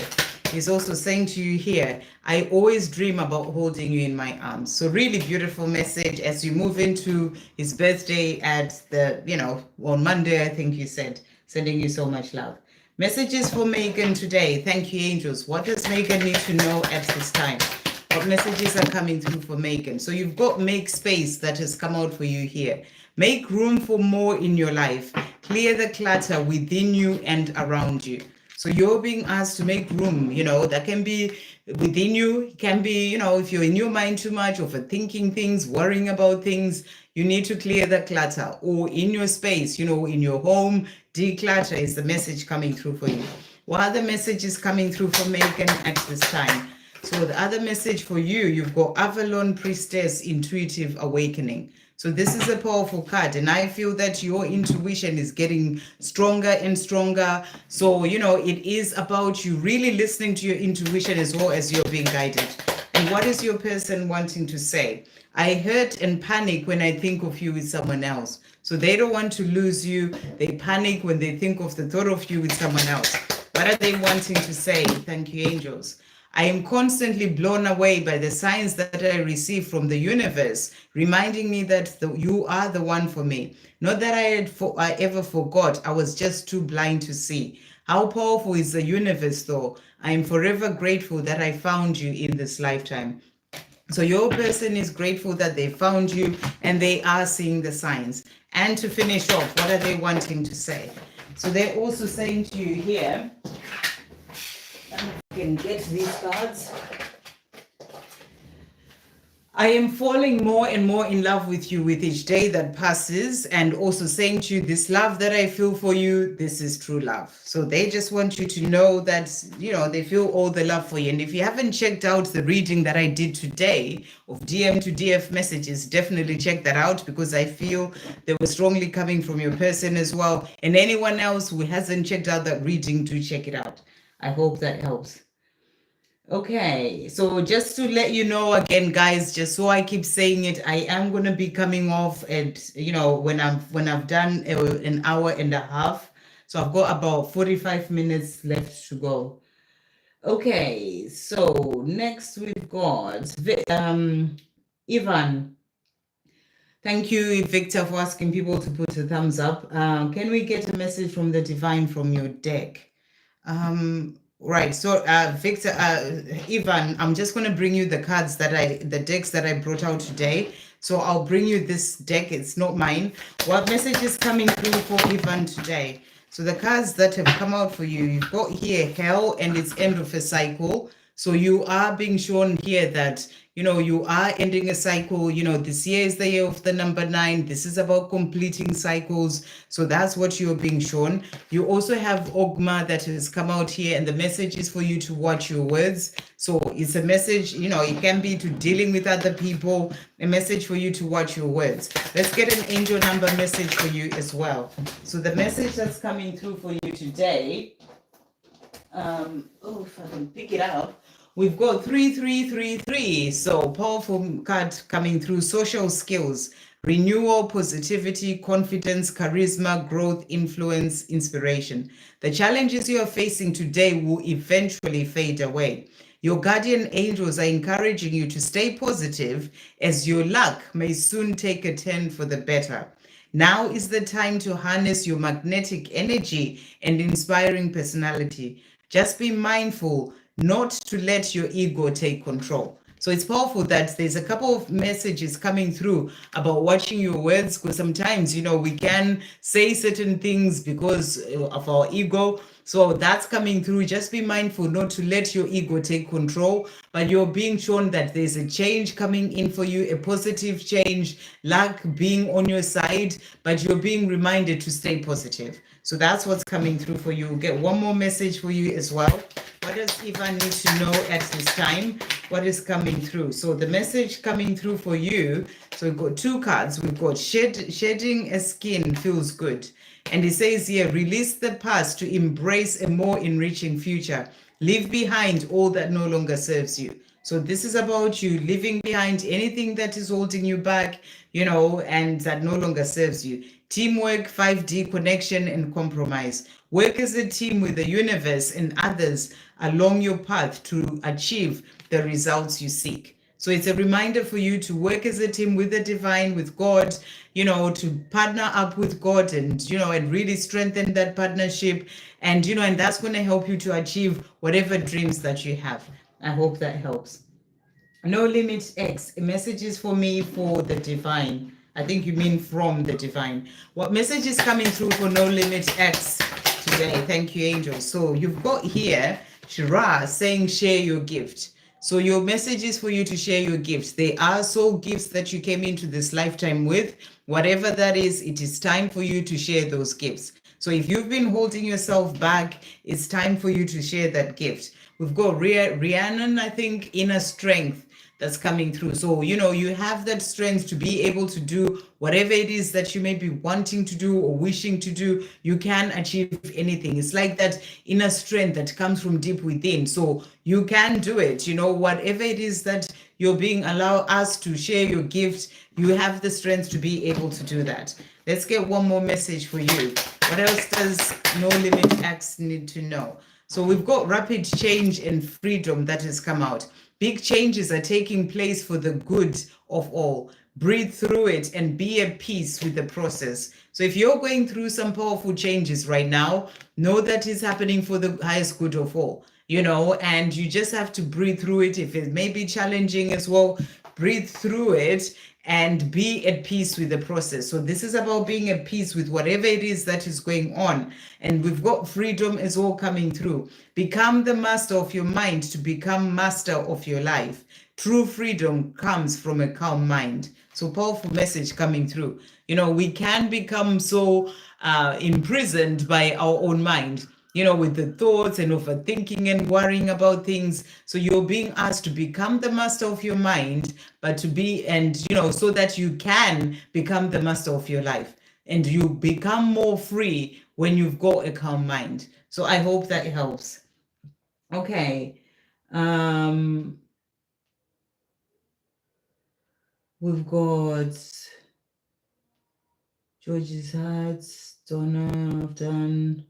He's also saying to you here, I always dream about holding you in my arms. So really beautiful message as you move into his birthday at on Monday, I think you said. Sending you so much love. Messages for Megan today. Thank you, angels. What does Megan need to know at this time? What messages are coming through for Megan? So you've got make space that has come out for you here. Make room for more in your life. Clear the clutter within you and around you. So you're being asked to make room, that can be within you. It can be, if you're in your mind too much, overthinking things, worrying about things, you need to clear the clutter. Or in your space, in your home, declutter is the message coming through for you. What other message is coming through for Megan at this time? So the other message for you, you've got Avalon Priestess, Intuitive Awakening. So this is a powerful card, and I feel that your intuition is getting stronger and stronger. So, it is about you really listening to your intuition as well as you're being guided. And what is your person wanting to say? I hurt and panic when I think of you with someone else. So they don't want to lose you. They panic when they think of the thought of you with someone else. What are they wanting to say? Thank you, angels. I am constantly blown away by the signs that I receive from the universe, reminding me that you are the one for me. Not that I ever forgot, I was just too blind to see. How powerful is the universe, though? I am forever grateful that I found you in this lifetime. So your person is grateful that they found you and they are seeing the signs. And to finish off, what are they wanting to say? So they're also saying to you here, can get these cards. I am falling more and more in love with you with each day that passes, and also saying to you, this love that I feel for you, this is true love. So they just want you to know that, they feel all the love for you. And if you haven't checked out the reading that I did today of DM to DF messages, definitely check that out, because I feel they were strongly coming from your person as well. And anyone else who hasn't checked out that reading, do check it out. I hope that helps. Okay, so just to let you know again, guys, just so I keep saying it, I am going to be coming off at, when I've done an hour and a half. So I've got about 45 minutes left to go. Okay, so next we've got Ivan. Thank you, Victor, for asking people to put a thumbs up. Can we get a message from the divine from your deck? Right. So, Victor, Ivan, I'm just going to bring you the decks that I brought out today. So I'll bring you this deck. It's not mine. What message is coming through for Ivan today? So the cards that have come out for you, you've got here hell and it's end of a cycle. So you are being shown here that, you are ending a cycle. This year is the year of the number 9. This is about completing cycles. So that's what you're being shown. You also have Ogma that has come out here, and the message is for you to watch your words. So it's a message, it can be to dealing with other people, a message for you to watch your words. Let's get an angel number message for you as well. So the message that's coming through for you today, if I can pick it up. We've got 3333. So powerful card coming through. Social skills, renewal, positivity, confidence, charisma, growth, influence, inspiration. The challenges you are facing today will eventually fade away. Your guardian angels are encouraging you to stay positive, as your luck may soon take a turn for the better. Now is the time to harness your magnetic energy and inspiring personality. Just be mindful not to let your ego take control. So it's powerful that there's a couple of messages coming through about watching your words, because sometimes, we can say certain things because of our ego. So that's coming through. Just be mindful not to let your ego take control, but you're being shown that there's a change coming in for you, a positive change, luck being on your side, but you're being reminded to stay positive. So that's what's coming through for you. We'll get one more message for you as well. What does Ivan need to know at this time? What is coming through? So the message coming through for you, so we've got 2 cards. We've got shedding a skin feels good. And it says here, release the past to embrace a more enriching future. Leave behind all that no longer serves you. So this is about you leaving behind anything that is holding you back, and that no longer serves you. Teamwork, 5D connection, and compromise. Work as a team with the universe and others along your path to achieve the results you seek. So it's a reminder for you to work as a team with the divine, with God, to partner up with God and, and really strengthen that partnership. And, and that's going to help you to achieve whatever dreams that you have. I hope that helps. No Limit X, a message is for me for the divine. I think you mean from the divine. What message is coming through for No Limit X today? Thank you, angel. So you've got here Shira saying share your gift. So your message is for you to share your gifts. They are soul gifts that you came into this lifetime with. Whatever that is, it is time for you to share those gifts. So if you've been holding yourself back, it's time for you to share that gift. We've got Rhiannon, I think, inner strength that's coming through. So, you have that strength to be able to do whatever it is that you may be wanting to do or wishing to do. You can achieve anything. It's like that inner strength that comes from deep within. So you can do it. Whatever it is that you're being allowed us to share your gift, you have the strength to be able to do that. Let's get one more message for you. What else does No Limit X need to know? So we've got rapid change and freedom that has come out. Big changes are taking place for the good of all. Breathe through it and be at peace with the process. So if you're going through some powerful changes right now, know that is happening for the highest good of all, and you just have to breathe through it. If it may be challenging as well, breathe through it and be at peace with the process. So this is about being at peace with whatever it is that is going on. And we've got freedom as well coming through. Become the master of your mind to become master of your life. True freedom comes from a calm mind. So powerful message coming through. We can become so imprisoned by our own mind, with the thoughts and overthinking and worrying about things. So you're being asked to become the master of your mind, but to be, and, so that you can become the master of your life. And you become more free when you've got a calm mind. So I hope that helps. Okay. We've got George's Hearts, Donna, I've done.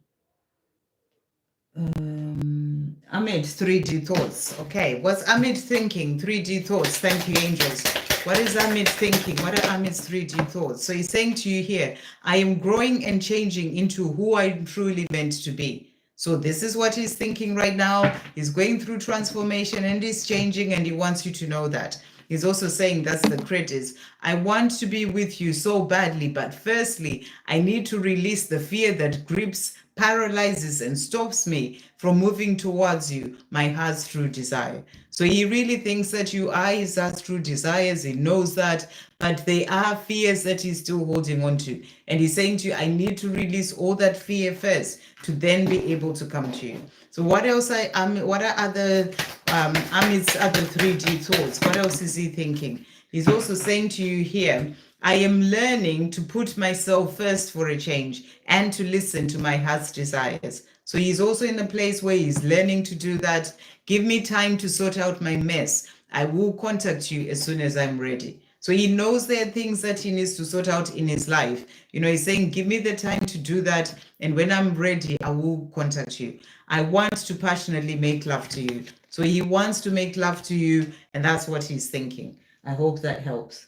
Amit, 3D thoughts. Okay, what's Amit thinking? 3D thoughts. Thank you, angels. What is Amit thinking? What are Amit's 3D thoughts? So he's saying to you here, I am growing and changing into who I'm truly meant to be. So this is what he's thinking right now. He's going through transformation and he's changing, and he wants you to know that. He's also saying that's the credits. I want to be with you so badly, but firstly, I need to release the fear that grips, paralyzes, and stops me from moving towards you, my heart's true desire. So he really thinks that you are his heart's true desires. He knows that, but they are fears that he's still holding on to. And he's saying to you, I need to release all that fear first to then be able to come to you. So what else? What are other Amit's other 3D thoughts? What else is he thinking? He's also saying to you here, I am learning to put myself first for a change and to listen to my heart's desires. So he's also in a place where he's learning to do that. Give me time to sort out my mess. I will contact you as soon as I'm ready. So he knows there are things that he needs to sort out in his life. You know, he's saying, give me the time to do that. And when I'm ready, I will contact you. I want to passionately make love to you. So he wants to make love to you. And that's what he's thinking. I hope that helps.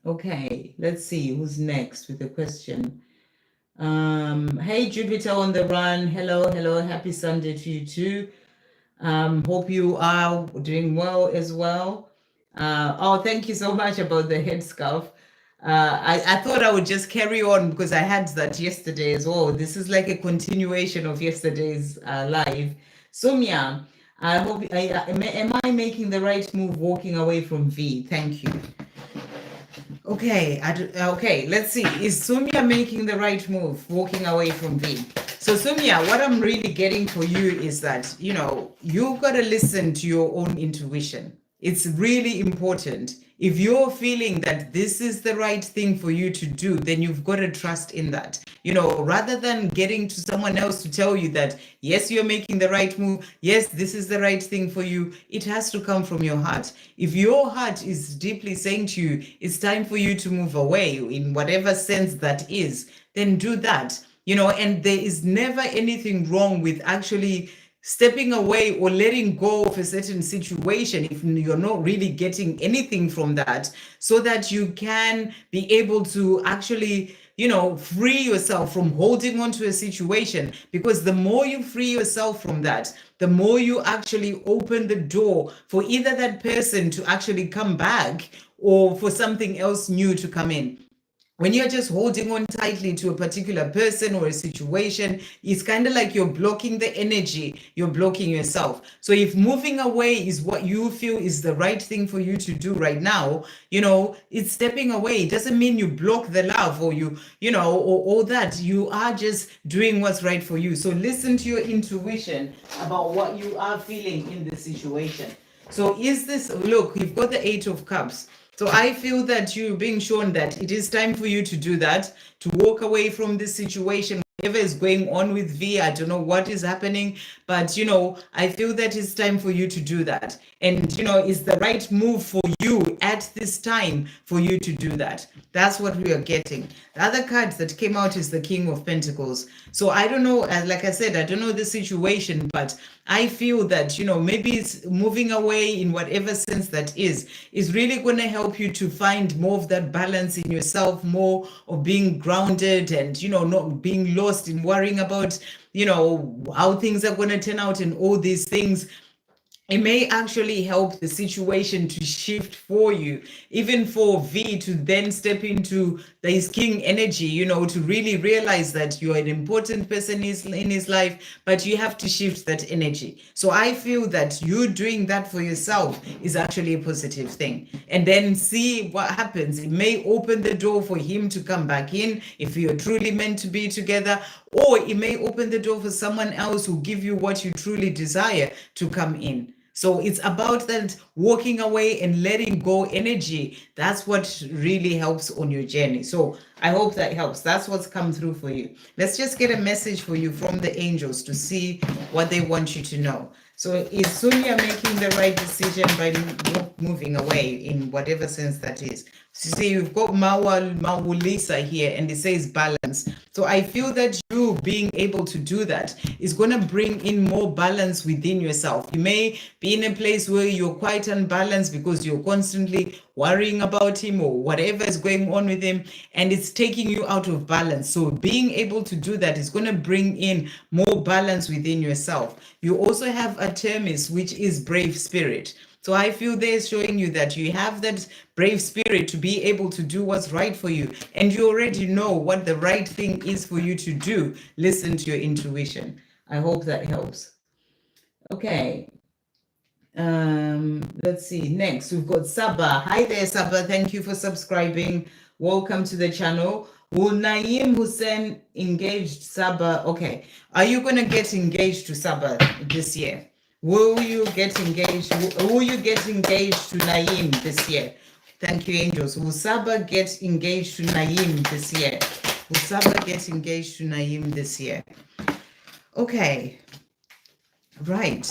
Okay, let's see who's next with a question. Hey, Jupiter on the run. Hello. Happy Sunday to you too. Hope you are doing well as well. Oh, thank you so much about the headscarf. I thought I would just carry on because I had that yesterday as well. This is like a continuation of yesterday's live. Sumia, I hope am I making the right move walking away from V? Thank you. Okay, okay, let's see. Is Sumia making the right move, walking away from V? So Sumia, what I'm really getting for you is that, you know, you've got to listen to your own intuition. It's really important. If you're feeling that this is the right thing for you to do, then you've got to trust in that. You know, rather than getting to someone else to tell you that, yes, you're making the right move. Yes, this is the right thing for you. It has to come from your heart. If your heart is deeply saying to you, it's time for you to move away in whatever sense that is, then do that. You know, and there is never anything wrong with actually stepping away or letting go of a certain situation if you're not really getting anything from that, so that you can be able to actually, you know, free yourself from holding on to a situation. Because the more you free yourself from that, the more you actually open the door for either that person to actually come back or for something else new to come in. When you're just holding on tightly to a particular person or a situation, it's kind of like you're blocking the energy, you're blocking yourself. So if moving away is what you feel is the right thing for you to do right now, you know, it's stepping away. It doesn't mean you block the love or you know, or all that. You are just doing what's right for you. So listen to your intuition about what you are feeling in this situation. So is this, look, you've got the 8 of Cups. So I feel that you're being shown that it is time for you to do that, to walk away from this situation. Whatever is going on with V, I don't know what is happening, but, you know, I feel that it's time for you to do that. And, you know, it's the right move for you at this time for you to do that. That's what we are getting. The other card that came out is the King of Pentacles. So I don't know, like I said, I don't know the situation, but I feel that, you know, maybe it's moving away in whatever sense that is really going to help you to find more of that balance in yourself, more of being grounded and, you know, not being lost in worrying about, you know, how things are going to turn out and all these things. It may actually help the situation to shift for you, even for V to then step into this king energy, you know, to really realize that you're an important person in his life, but you have to shift that energy. So I feel that you doing that for yourself is actually a positive thing. And then see what happens. It may open the door for him to come back in if you're truly meant to be together, or it may open the door for someone else who give you what you truly desire to come in. So it's about that walking away and letting go energy. That's what really helps on your journey. So I hope that helps. That's what's come through for you. Let's just get a message for you from the angels to see what they want you to know. So is Sumia making the right decision by not moving away in whatever sense that is? So see, you've got Mawulisa here, and it says balance. So I feel that you being able to do that is going to bring in more balance within yourself. You may be in a place where you're quite unbalanced because you're constantly worrying about him or whatever is going on with him, and it's taking you out of balance. So being able to do that is going to bring in more balance within yourself. You also have Artemis, which is brave spirit. So I feel they're showing you that you have that brave spirit to be able to do what's right for you. And you already know what the right thing is for you to do. Listen to your intuition. I hope that helps. Okay. Let's see. Next, we've got Sabah. Hi there, Sabah. Thank you for subscribing. Welcome to the channel. Will Naeem Hussein engaged Sabah? Okay. Are you going to get engaged to Sabah this year? Will you get engaged? Will you get engaged to Naeem this year? Thank you, angels. Will Sabah get engaged to Naeem this year? Will Sabah get engaged to Naeem this year? Okay. Right.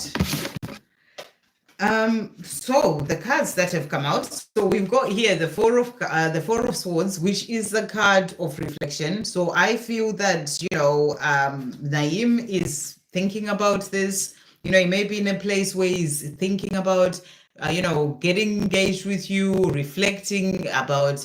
So the cards that have come out. So we've got here the Four of Swords, which is the card of reflection. So I feel that Naeem is thinking about this. He may be in a place where he's thinking about, getting engaged with you, reflecting about,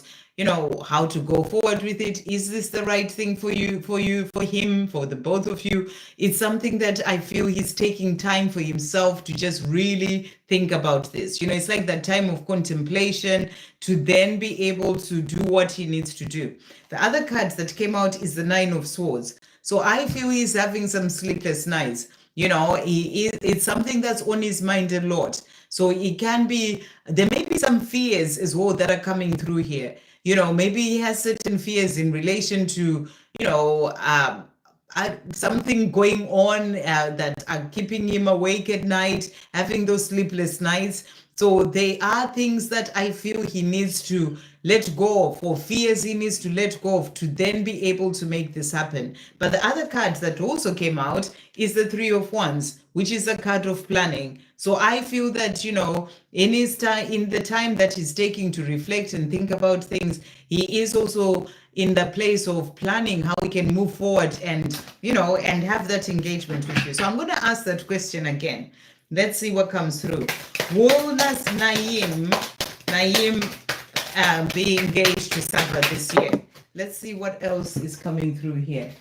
how to go forward with it. Is this the right thing for him, for the both of you? It's something that I feel he's taking time for himself to just really think about this. It's like that time of contemplation to then be able to do what he needs to do. The other cards that came out is the Nine of Swords. So I feel he's having some sleepless nights. It's something that's on his mind a lot. So there may be some fears as well that are coming through here. Maybe he has certain fears in relation to, something going on that are keeping him awake at night, having those sleepless nights. So there are things that I feel he needs to let go of, or fears he needs to let go of, to then be able to make this happen. But the other card that also came out is the Three of Wands, which is a card of planning. So I feel that, in the time that he's taking to reflect and think about things, he is also in the place of planning how we can move forward and, and have that engagement with you. So I'm going to ask that question again. Let's see what comes through. Will Naeem be engaged to Sabah this year? Let's see what else is coming through here.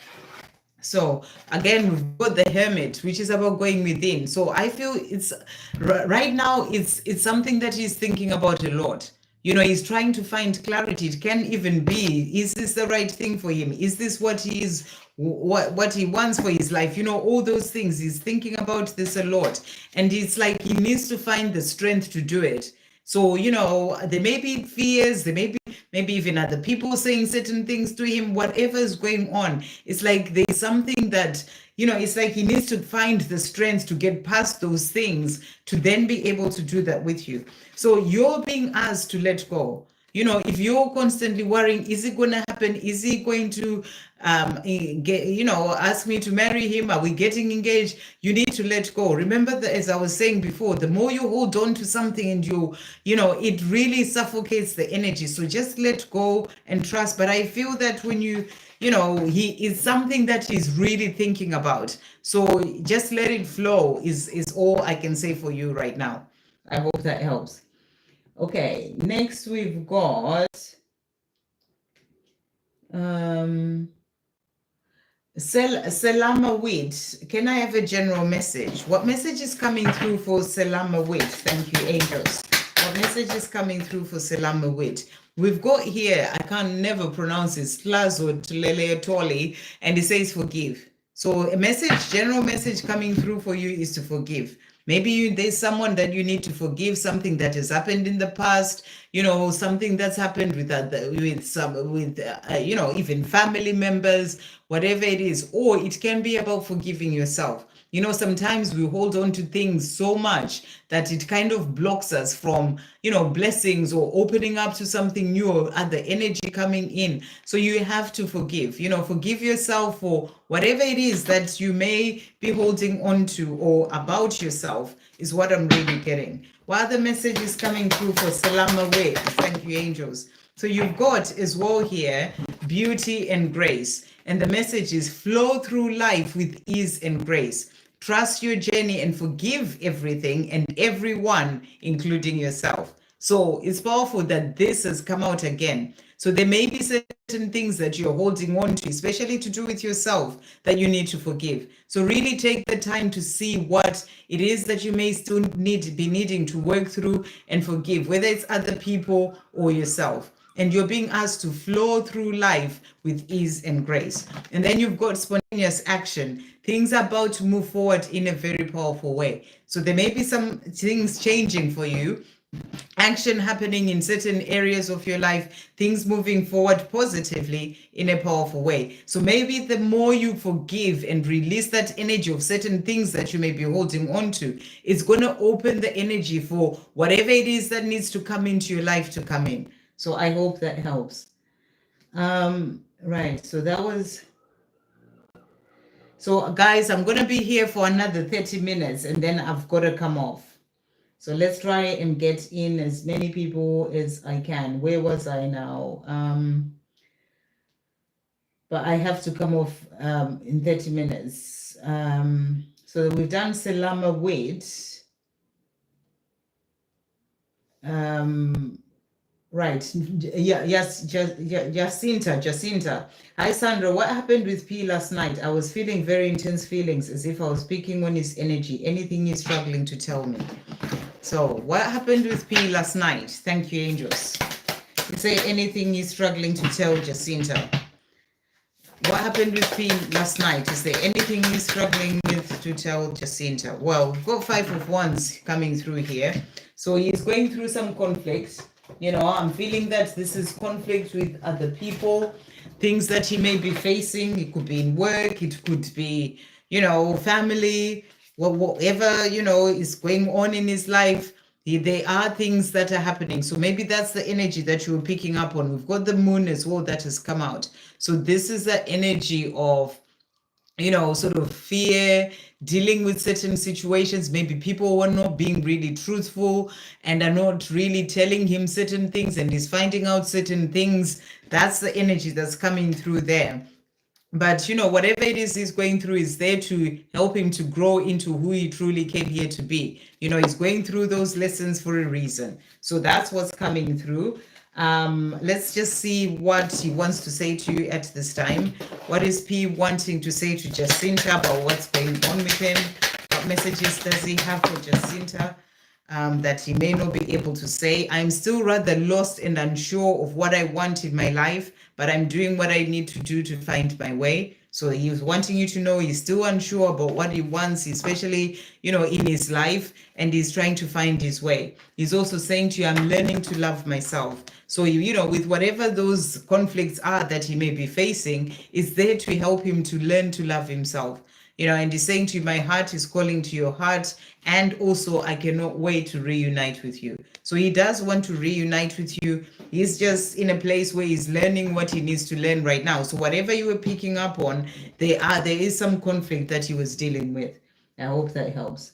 So again, we've got the Hermit, which is about going within. So I feel it's right now, it's something that he's thinking about a lot. He's trying to find clarity. It can even be, is this the right thing for him? Is this what he is, what he wants for his life? all those things. He's thinking about this a lot. And it's like he needs to find the strength to do it. So, there may be fears, there may be maybe even other people saying certain things to him, whatever is going on. It's like there's something that, it's like he needs to find the strength to get past those things to then be able to do that with you. So you're being asked to let go. If you're constantly worrying, is it going to happen? Is he going to ask me to marry him? Are we getting engaged? You need to let go. Remember that, as I was saying before, the more you hold on to something and it really suffocates the energy. So just let go and trust. But I feel that when he is something that he's really thinking about. So just let it flow is all I can say for you right now. I hope that helps. Okay, next we've got Salama Wit. Can I have a general message? What message is coming through for Salama Wit? Thank you, angels. What message is coming through for Salama Wit? We've got here, I can never pronounce it, Slazo Tulele Toli, and it says forgive. So a message, general message coming through for you is to forgive. Maybe there's someone that you need to forgive, something that has happened in the past, something that's happened with even family members, whatever it is. Or it can be about forgiving yourself. Sometimes we hold on to things so much that it kind of blocks us from, blessings or opening up to something new or other energy coming in. So you have to forgive, forgive yourself for whatever it is that you may be holding on to or about yourself is what I'm really getting. What other message is coming through for Salama Wit? Thank you, angels. So you've got as well here, beauty and grace. And the message is flow through life with ease and grace. Trust your journey and forgive everything and everyone, including yourself. So it's powerful that this has come out again. So there may be certain things that you're holding on to, especially to do with yourself, that you need to forgive. So really take the time to see what it is that you may still be needing to work through and forgive, whether it's other people or yourself. And you're being asked to flow through life with ease and grace. And then you've got spontaneous action. Things are about to move forward in a very powerful way. So there may be some things changing for you, action happening in certain areas of your life, things moving forward positively in a powerful way. So maybe the more you forgive and release that energy of certain things that you may be holding on to, it's going to open the energy for whatever it is that needs to come into your life to come in. So I hope that helps. Right, so that was... So guys, I'm going to be here for another 30 minutes and then I've got to come off. So let's try and get in as many people as I can. Where was I now? But I have to come off in 30 minutes. So we've done Salama Wit. Right. Yeah, yes, Justinta. Hi, Sandra. What happened with P last night? I was feeling very intense feelings as if I was picking on his energy. Anything he's struggling to tell me. So what happened with P last night? Thank you, angels. You say anything he's struggling to tell Justinta. What happened with P last night? Is there anything he's struggling with to tell Justinta? Well, we've got 5 of Wands coming through here. So he's going through some conflict. I'm feeling that this is conflict with other people, things that he may be facing. It could be in work, it could be, family, whatever, is going on in his life. There are things that are happening. So maybe that's the energy that you were picking up on. We've got the moon as well that has come out. So this is the energy of, sort of fear, dealing with certain situations. Maybe people are not being really truthful and are not really telling him certain things and he's finding out certain things. That's the energy that's coming through there. But, whatever it is he's going through is there to help him to grow into who he truly came here to be. He's going through those lessons for a reason. So that's what's coming through. Let's just see what he wants to say to you at this time. What is P wanting to say to Justinta about what's going on with him? What messages does he have for Justinta that he may not be able to say? I'm still rather lost and unsure of what I want in my life, but I'm doing what I need to do to find my way. So he's wanting you to know he's still unsure about what he wants, especially, in his life, and he's trying to find his way. He's also saying to you, I'm learning to love myself. So, with whatever those conflicts are that he may be facing, it's there to help him to learn to love himself. And he's saying to you, my heart is calling to your heart, and also I cannot wait to reunite with you. So he does want to reunite with you. He's just in a place where he's learning what he needs to learn right now. So whatever you were picking up on, there is some conflict that he was dealing with. I hope that helps.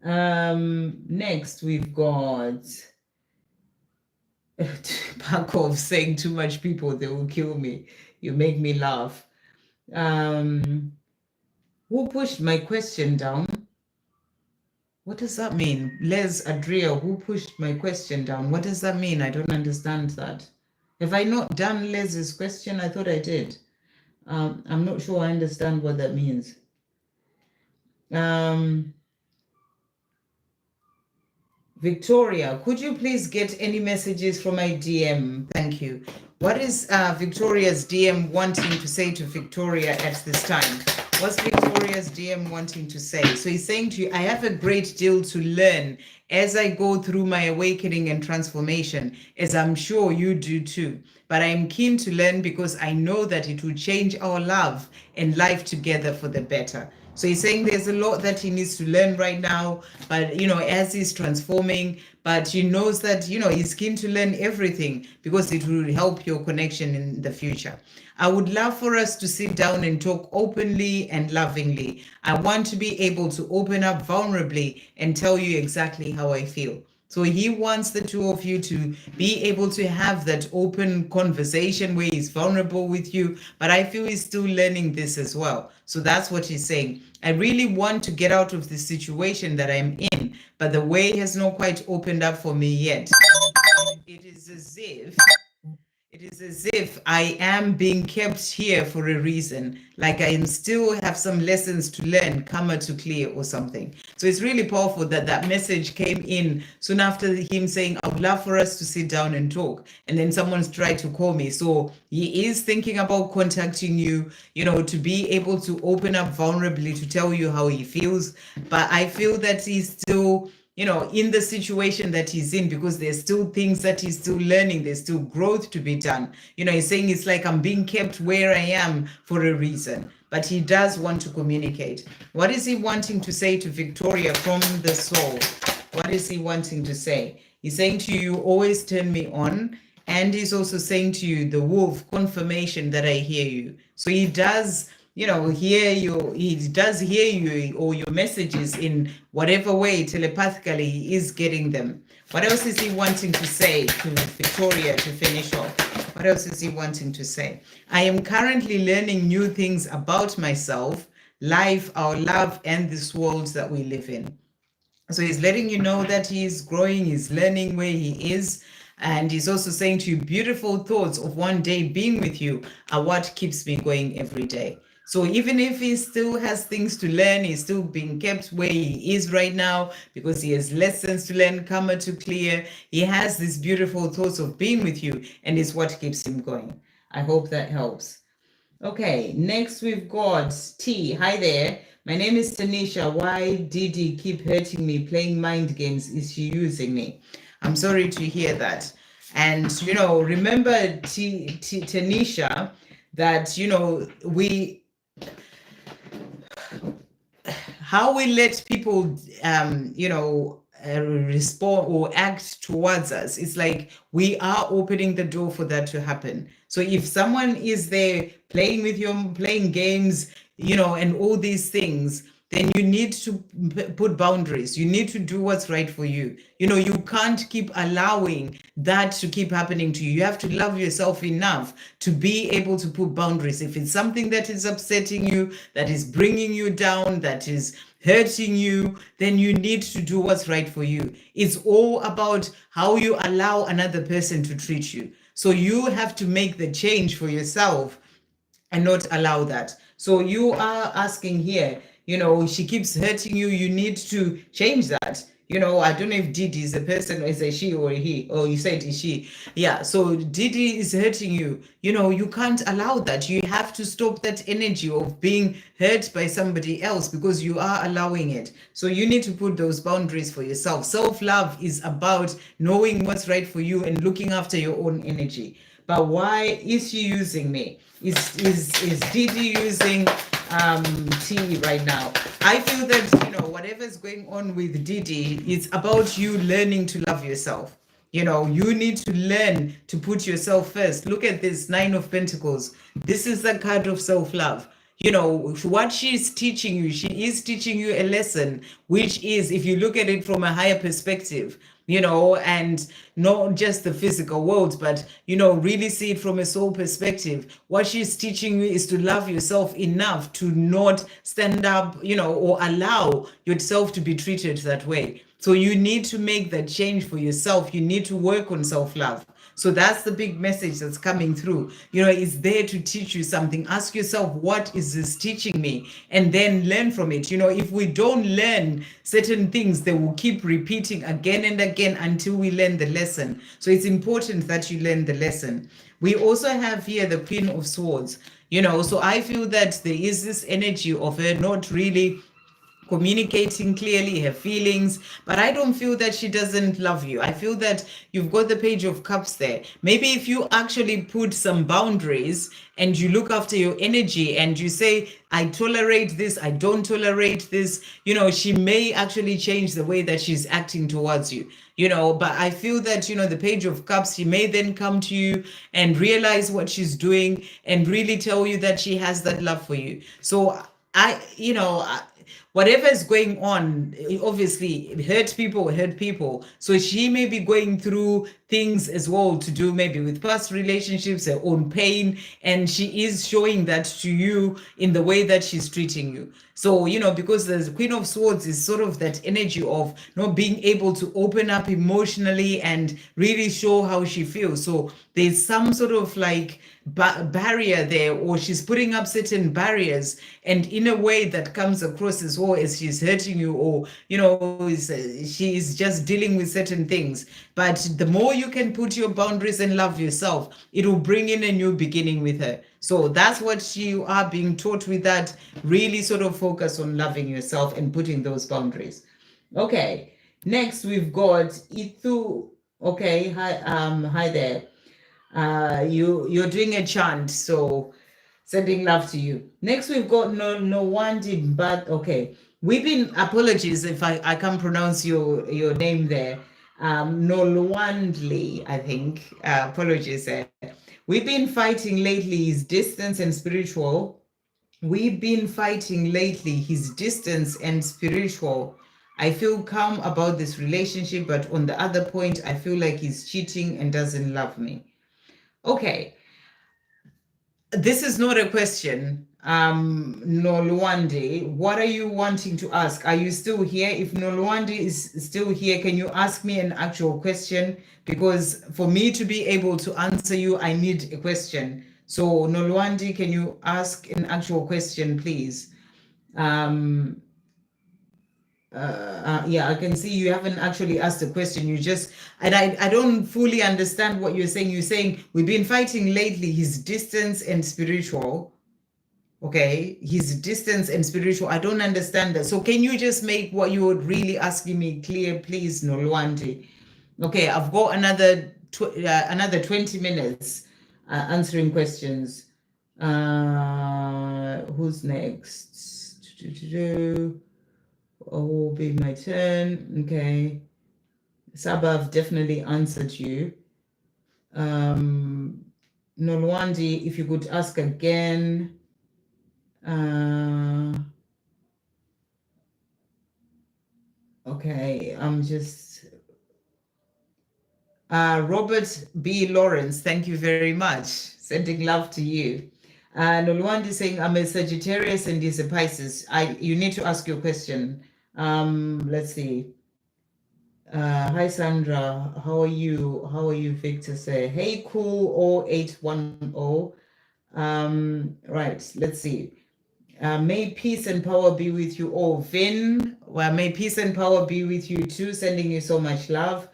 Next, we've got Pakov saying too much people, they will kill me. You make me laugh. Who pushed my question down? What does that mean? Les Adria, who pushed my question down? What does that mean? I don't understand that. Have I not done Les's question? I thought I did. I'm not sure I understand what that means. Victoria, could you please get any messages from my DM? Thank you. What is Victoria's DM wanting to say to Victoria at this time? What's Victoria's DM wanting to say? So he's saying to you, I have a great deal to learn as I go through my awakening and transformation, as I'm sure you do too. But I am keen to learn because I know that it will change our love and life together for the better. So he's saying there's a lot that he needs to learn right now, but as he's transforming, but he knows that he's keen to learn everything because it will help your connection in the future. I would love for us to sit down and talk openly and lovingly. I want to be able to open up vulnerably and tell you exactly how I feel. So he wants the two of you to be able to have that open conversation where he's vulnerable with you. But I feel he's still learning this as well. So that's what he's saying. I really want to get out of the situation that I'm in, but the way has not quite opened up for me yet. It is as if I am being kept here for a reason, like I still have some lessons to learn, karma to clear or something. So it's really powerful that that message came in soon after him saying, I would love for us to sit down and talk. And then someone's tried to call me. So he is thinking about contacting you, to be able to open up vulnerably, to tell you how he feels. But I feel that he's still in the situation that he's in, because there's still things that he's still learning. There's still growth to be done. He's saying it's like I'm being kept where I am for a reason, but he does want to communicate. What is he wanting to say to Victoria from the soul? What is he wanting to say? He's saying to you, always turn me on. And he's also saying to you, the wolf, confirmation that I hear you. So he does hear you, he does hear you or your messages in whatever way telepathically he is getting them. What else is he wanting to say to Victoria to finish off? What else is he wanting to say? I am currently learning new things about myself, life, our love, and this world that we live in. So he's letting you know that he's growing, he's learning where he is. And he's also saying to you, beautiful thoughts of one day being with you are what keeps me going every day. So even if he still has things to learn, he's still being kept where he is right now because he has lessons to learn, karma to clear. He has these beautiful thoughts of being with you, and it's what keeps him going. I hope that helps. Okay, next we've got T. Hi there. My name is Tanisha. Why did he keep hurting me, playing mind games? Is she using me? I'm sorry to hear that. And, remember, Tanisha, that, how we let people, respond or act towards us. It's like we are opening the door for that to happen. So if someone is there playing with you, playing games, and all these things, then you need to put boundaries. You need to do what's right for you. You can't keep allowing that to keep happening to you. You have to love yourself enough to be able to put boundaries. If it's something that is upsetting you, that is bringing you down, that is hurting you, then you need to do what's right for you. It's all about how you allow another person to treat you. So you have to make the change for yourself and not allow that. So you are asking here, she keeps hurting you. You need to change that. I don't know if Didi is a person or is a she or a he, or you said is she. Yeah, so Didi is hurting you. You can't allow that. You have to stop that energy of being hurt by somebody else because you are allowing it. So you need to put those boundaries for yourself. Self-love is about knowing what's right for you and looking after your own energy. But why is she using me? Is Didi using T right now? I feel that whatever's going on with Didi, it's about you learning to love yourself. You need to learn to put yourself first. Look at this 9 of Pentacles. This is the card of self-love. What she's teaching you, she is teaching you a lesson, which is, if you look at it from a higher perspective, and not just the physical world, but, really see it from a soul perspective. What she's teaching you is to love yourself enough to not stand up, or allow yourself to be treated that way. So you need to make that change for yourself. You need to work on self-love. So that's the big message that's coming through. It's there to teach you something. Ask yourself, what is this teaching me? And then learn from it. If we don't learn certain things, they will keep repeating again and again until we learn the lesson. So it's important that you learn the lesson. We also have here the Queen of Swords. So I feel that there is this energy of her not really communicating clearly her feelings, but I don't feel that she doesn't love you. I feel that you've got the Page of Cups there. Maybe if you actually put some boundaries and you look after your energy and you say, I tolerate this, I don't tolerate this, she may actually change the way that she's acting towards you. But I feel that, the Page of Cups, she may then come to you and realize what she's doing and really tell you that she has that love for you. So whatever is going on, obviously hurt people. So she may be going through things as well to do maybe with past relationships, her own pain, and she is showing that to you in the way that she's treating you. So, because the Queen of Swords is sort of that energy of not being able to open up emotionally and really show how she feels. So there's some sort of like barrier there, or she's putting up certain barriers, and in a way that comes across as well as she's hurting you, or she's just dealing with certain things. But the more you can put your boundaries and love yourself, it will bring in a new beginning with her. So that's what you are being taught with that. Really sort of focus on loving yourself and putting those boundaries. Okay, next we've got Ithu. Okay, hi there. You're doing a chant, so sending love to you. Next we've got Nolandi, but okay. We've been, apologies if I can't pronounce your name there. Nolandi, I think. Apologies there. We've been fighting lately his distance and spiritual. We've been fighting lately his distance and spiritual. I feel calm about this relationship, but on the other point, I feel like he's cheating and doesn't love me. Okay. This is not a question. Nolandi, what are you wanting to ask? Are you still here? If Nolandi is still here, can you ask me an actual question? Because for me to be able to answer you, I need a question. So Nolandi, can you ask an actual question, please? Yeah, I can see you haven't actually asked a question. You just, and I don't fully understand what you're saying. You're saying we've been fighting lately his distance and spiritual. Okay, his distance and spiritual. I don't understand that. So can you just make what you were really asking me clear, please, Nolandi? Okay, I've got another 20 minutes answering questions. Who's next? Will be my turn. Okay. Sabah, I've definitely answered you. Nolandi, if you could ask again. Okay, I'm just Robert B. Lawrence, thank you very much. Sending love to you. Nolandi saying I'm a Sagittarius and he's a Pisces. You need to ask your question. Let's see. Hi Sandra, how are you? How are you, Victor? Say hey, cool 0810. Right, let's see. May peace and power be with you all. Vin, well, may peace and power be with you too. Sending you so much love.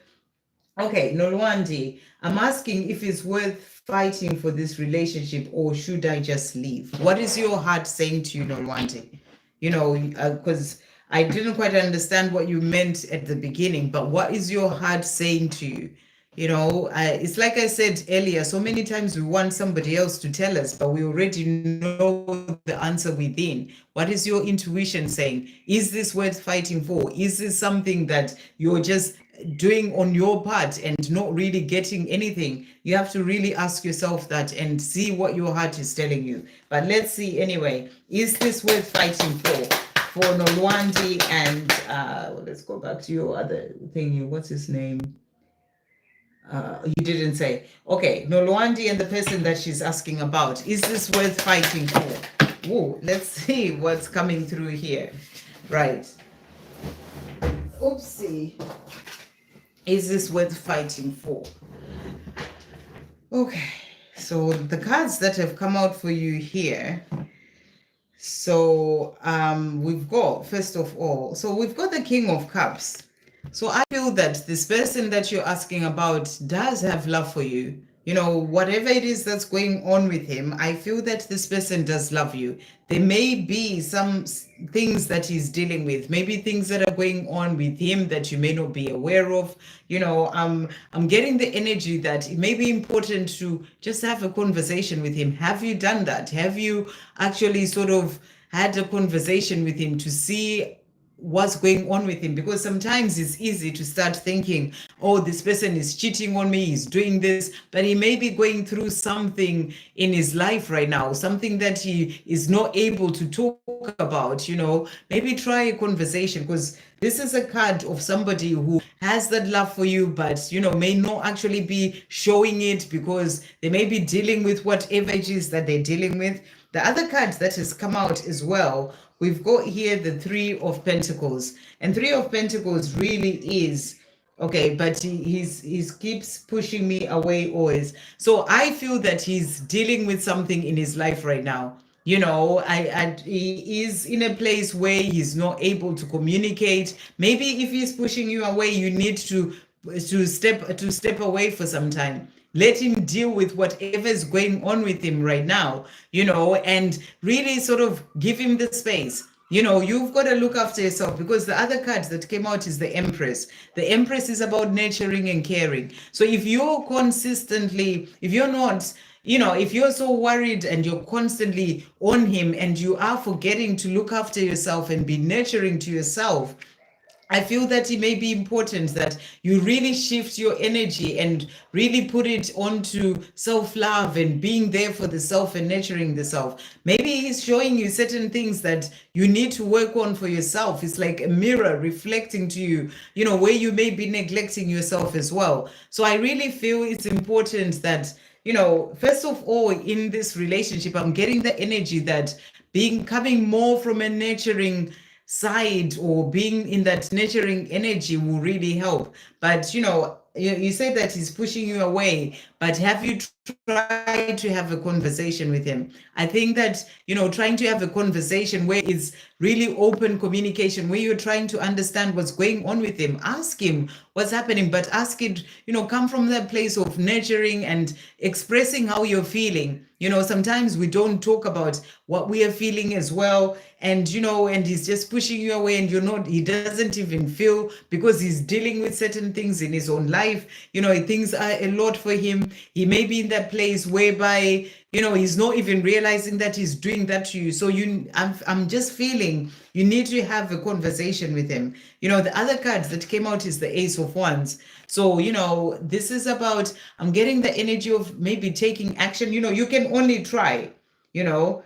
Okay, Nolandi, I'm asking if it's worth fighting for this relationship or should I just leave? What is your heart saying to you, Nolandi? Because I didn't quite understand what you meant at the beginning, but what is your heart saying to you? It's like I said earlier, so many times we want somebody else to tell us, but we already know the answer within. What is your intuition saying? Is this worth fighting for? Is this something that you're just doing on your part and not really getting anything? You have to really ask yourself that and see what your heart is telling you. But let's see anyway. Is this worth fighting for Nolandi? And let's go back to your other thing. What's his name? You didn't say. Okay, Nolandi and the person that she's asking about. Is this worth fighting for? Whoa, let's see what's coming through here. Right. Oopsie. Is this worth fighting for? Okay, so the cards that have come out for you here. So we've got, first of all, so we've got the King of Cups. So I feel that this person that you're asking about does have love for you. you know, whatever it is that's going on with him, I feel that this person does love you. There may be some things that he's dealing with, maybe things that are going on with him that you may not be aware of. You know, I'm getting the energy that it may be important to just have a conversation with him. Have you done that? Have you actually sort of had a conversation with him to see what's going on with him? Because sometimes it's easy to start thinking, oh, this person is cheating on me, he's doing this, but he may be going through something in his life right now, something that he is not able to talk about. You know, maybe try a conversation, because this is a card of somebody who has that love for you, but you know, may not actually be showing it because they may be dealing with whatever it is that they're dealing with. The other card that has come out as well, we've got here the Three of Pentacles. And Three of Pentacles really is, okay, but he keeps pushing me away always. So I feel that he's dealing with something in his life right now. You know, he is in a place where he's not able to communicate. Maybe if he's pushing you away, you need to step away for some time. Let him deal with whatever is going on with him right now, you know, and really sort of give him the space. You know, you've got to look after yourself, because the other card that came out is the Empress. The Empress is about nurturing and caring. So if you're consistently, if you're not, you know, if you're so worried and you're constantly on him and you are forgetting to look after yourself and be nurturing to yourself, I feel that it may be important that you really shift your energy and really put it onto self-love and being there for the self and nurturing the self. Maybe he's showing you certain things that you need to work on for yourself. It's like a mirror reflecting to you, you know, where you may be neglecting yourself as well. So I really feel it's important that, you know, first of all, in this relationship, I'm getting the energy that coming more from a nurturing side or being in that nurturing energy will really help. But you know, you say that he's pushing you away, but have you tried to have a conversation with him? I think that, you know, trying to have a conversation where it's really open communication, where you're trying to understand what's going on with him, ask him what's happening, but ask it, you know, come from that place of nurturing and expressing how you're feeling. You know, sometimes we don't talk about what we are feeling as well. And, you know, and he's just pushing you away and he doesn't even feel, because he's dealing with certain things in his own life. You know, things are a lot for him. He may be in that place whereby, you know, he's not even realizing that he's doing that to you. So I'm just feeling you need to have a conversation with him. You know, the other cards that came out is the Ace of Wands. So, you know, this is about, I'm getting the energy of maybe taking action. You know, you can only try, you know.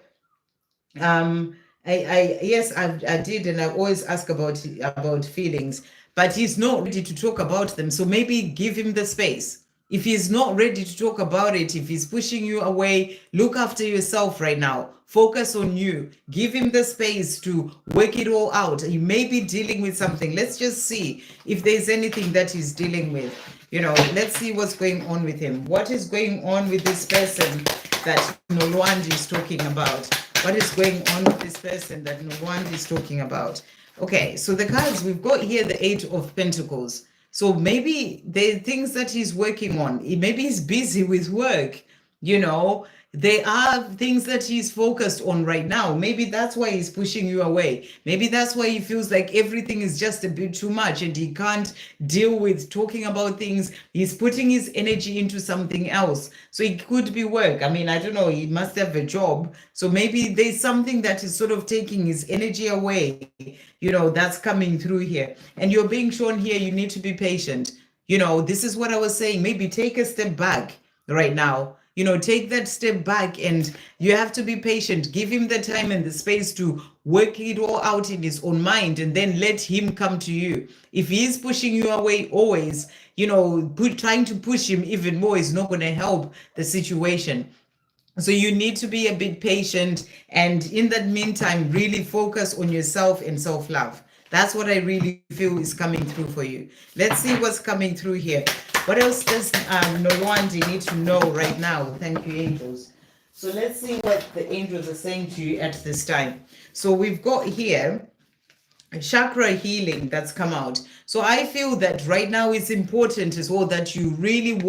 Yes, I did, and I always ask about feelings, but he's not ready to talk about them. So maybe give him the space. If he's not ready to talk about it, if he's pushing you away, look after yourself right now. Focus on you. Give him the space to work it all out. He may be dealing with something. Let's just see if there's anything that he's dealing with. You know, let's see what's going on with him. What is going on with this person that Nolandi is talking about? What is going on with this person that Nolandi is talking about? Okay, so the cards we've got here, the Eight of Pentacles. So maybe there are things that he's working on. Maybe he's busy with work, you know. There are things that he's focused on right now. Maybe that's why he's pushing you away. Maybe that's why he feels like everything is just a bit too much and he can't deal with talking about things. He's putting his energy into something else. So it could be work. I mean, I don't know. He must have a job. So maybe there's something that is sort of taking his energy away. You know, that's coming through here. And you're being shown here, you need to be patient. You know, this is what I was saying. Maybe take a step back right now. You know, take that step back and you have to be patient. Give him the time and the space to work it all out in his own mind and then let him come to you. If he is pushing you away always, you know, trying to push him even more is not going to help the situation. So you need to be a bit patient, and in that meantime, really focus on yourself and self-love. That's what I really feel is coming through for you. Let's see what's coming through here. What else does Nolandi need to know right now? Thank you, angels. So let's see what the angels are saying to you at this time. So we've got here, chakra healing that's come out. So I feel that right now it's important as well that you really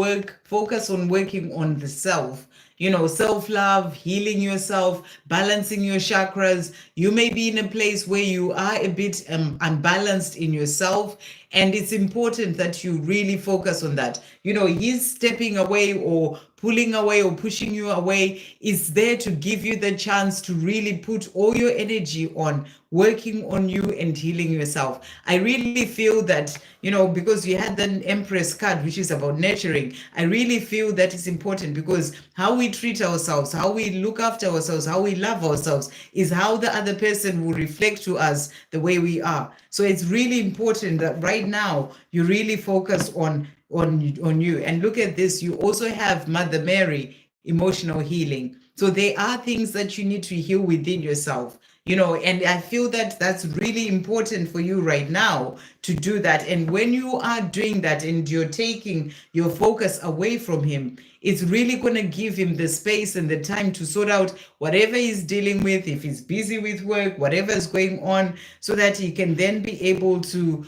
focus on working on the self. Self-love, healing yourself, balancing your chakras. You may be in a place where you are a bit unbalanced in yourself, and it's important that you really focus on that. He's stepping away or pulling away or pushing you away is there to give you the chance to really put all your energy on working on you and healing yourself. I really feel that, because you had the Empress card, which is about nurturing, I really feel that it's important because how we treat ourselves, how we look after ourselves, how we love ourselves is how the other person will reflect to us the way we are. So it's really important that right now you really focus on you. And look at this, you also have Mother Mary, emotional healing. So there are things that you need to heal within yourself, and I feel that that's really important for you right now to do that. And when you are doing that and you're taking your focus away from him, it's really going to give him the space and the time to sort out whatever he's dealing with, if he's busy with work, whatever is going on, so that he can then be able to,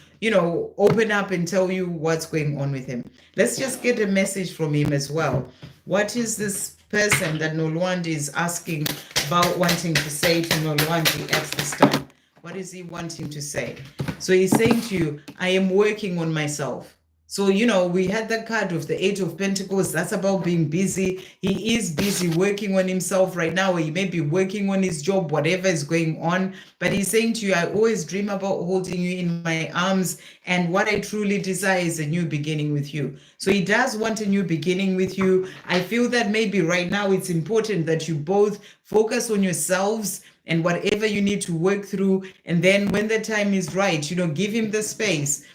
open up and tell you what's going on with him. Let's just get a message from him as well. What is this person that Nolandi is asking about wanting to say to Nolandi at this time? What is he wanting to say? So he's saying to you, I am working on myself. So, we had the card of the Eight of Pentacles. That's about being busy. He is busy working on himself right now. He may be working on his job, whatever is going on. But he's saying to you, I always dream about holding you in my arms. And what I truly desire is a new beginning with you. So he does want a new beginning with you. I feel that maybe right now it's important that you both focus on yourselves and whatever you need to work through. And then when the time is right, give him the space.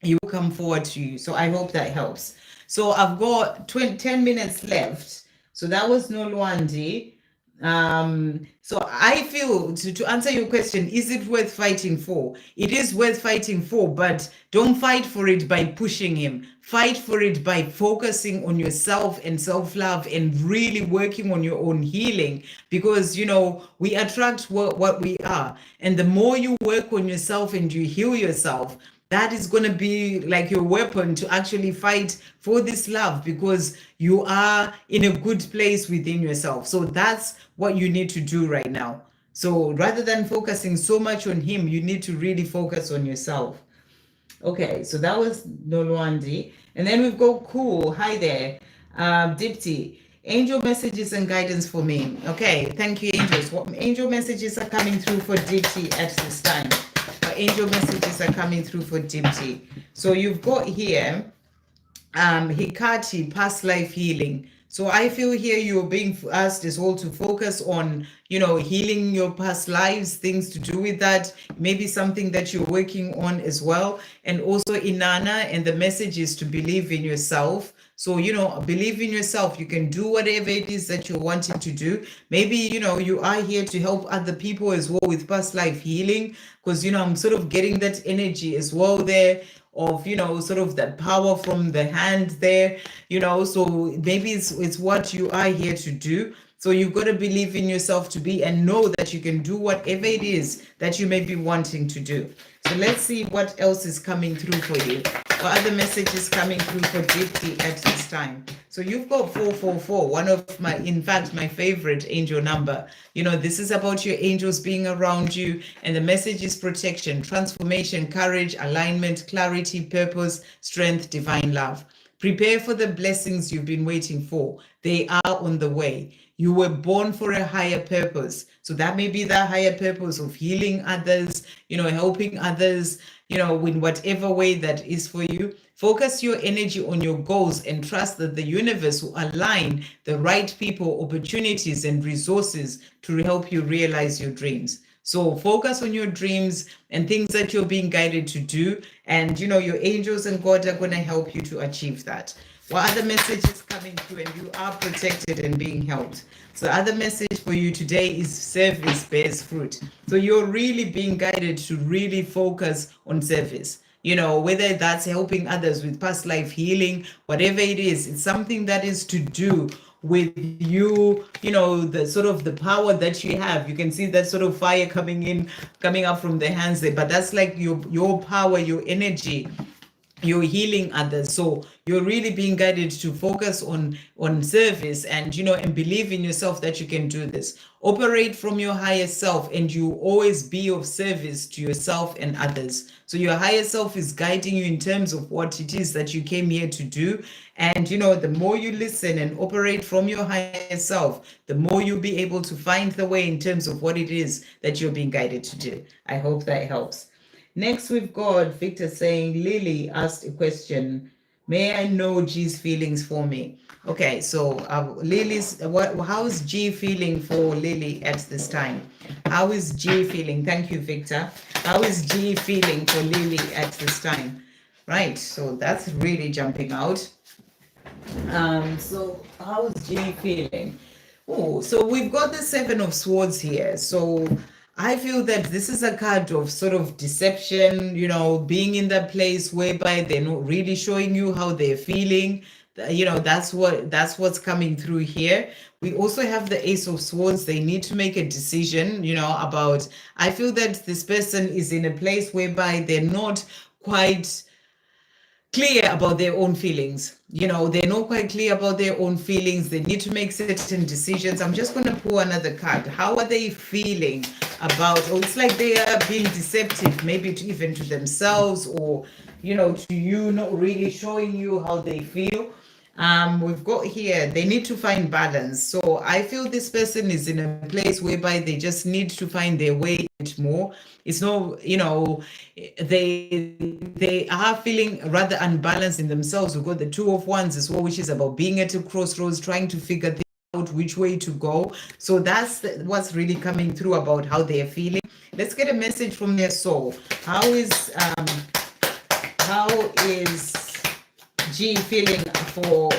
He will come forward to you. So I hope that helps. So I've got 10 minutes left. So that was Nolandi. So I feel, to answer your question, is it worth fighting for? It is worth fighting for, but don't fight for it by pushing him. Fight for it by focusing on yourself and self-love and really working on your own healing, because, we attract what we are. And the more you work on yourself and you heal yourself, that is going to be like your weapon to actually fight for this love, because you are in a good place within yourself. So that's what you need to do right now. So rather than focusing so much on him, you need to really focus on yourself. Okay, so that was Nolandi. And then we've got Cool. Hi there. Dipsy. Angel messages and guidance for me. Okay, thank you, angels. What angel messages are coming through for Dipsy at this time? Angel messages are coming through for Dipsy. So you've got here Hikati, past life healing. So I feel here you're being asked as well to focus on, healing your past lives, things to do with that. Maybe something that you're working on as well. And also Inanna, and the message is to believe in yourself. So, believe in yourself. You can do whatever it is that you're wanting to do. Maybe, you are here to help other people as well with past life healing, because, I'm sort of getting that energy as well there of, sort of that power from the hand there, so maybe it's what you are here to do. So you've got to believe in yourself to be and know that you can do whatever it is that you may be wanting to do. So let's see what else is coming through for you. What other messages coming through for Dipsy at this time? So you've got 444, one of my favorite angel number. This is about your angels being around you, and the message is protection, transformation, courage, alignment, clarity, purpose, strength, divine love. Prepare for the blessings you've been waiting for. They are on the way. You were born for a higher purpose. So that may be the higher purpose of healing others, helping others, in whatever way that is for you. Focus your energy on your goals and trust that the universe will align the right people, opportunities, and resources to help you realize your dreams. So focus on your dreams and things that you're being guided to do. And, your angels and God are going to help you to achieve that. What other message is coming through? And you are protected and being helped. So the other message for you today is service bears fruit. So you're really being guided to really focus on service. Whether that's helping others with past life healing, whatever it is, it's something that is to do with you, you know, the sort of the power that you have. You can see that sort of fire coming up from the hands there, but that's like your power, your energy. You're healing others, so you're really being guided to focus on service, and you know, and believe in yourself that you can do this. Operate from your higher self, and you always be of service to yourself and others. So your higher self is guiding you in terms of what it is that you came here to do. And you know, the more you listen and operate from your higher self, the more you'll be able to find the way in terms of what it is that you're being guided to do. I hope that helps. Next, we've got Victor saying, Lily asked a question. May I know G's feelings for me? Okay, so how is G feeling for Lily at this time? How is G feeling? Thank you, Victor. How is G feeling for Lily at this time? Right, so that's really jumping out. So how is G feeling? Oh, so we've got the Seven of Swords here. So I feel that this is a card of sort of deception, you know, being in that place whereby they're not really showing you how they're feeling. You know, that's what's coming through here. We also have the Ace of Swords. They need to make a decision, you know, about, I feel that this person is in a place whereby they're not quite clear about their own feelings. You know, they're not quite clear about their own feelings. They need to make certain decisions. I'm just going to pull another card. How are they feeling about, or it's like they are being deceptive, maybe even to themselves, or, you know, to you, not really showing you how they feel. We've got here, they need to find balance. So I feel this person is in a place whereby they just need to find their way more. It's no, you know, they are feeling rather unbalanced in themselves. We've got the Two of Wands as well, which is about being at a crossroads, trying to figure out which way to go. So that's what's really coming through about how they're feeling. Let's get a message from their soul. How is G feeling for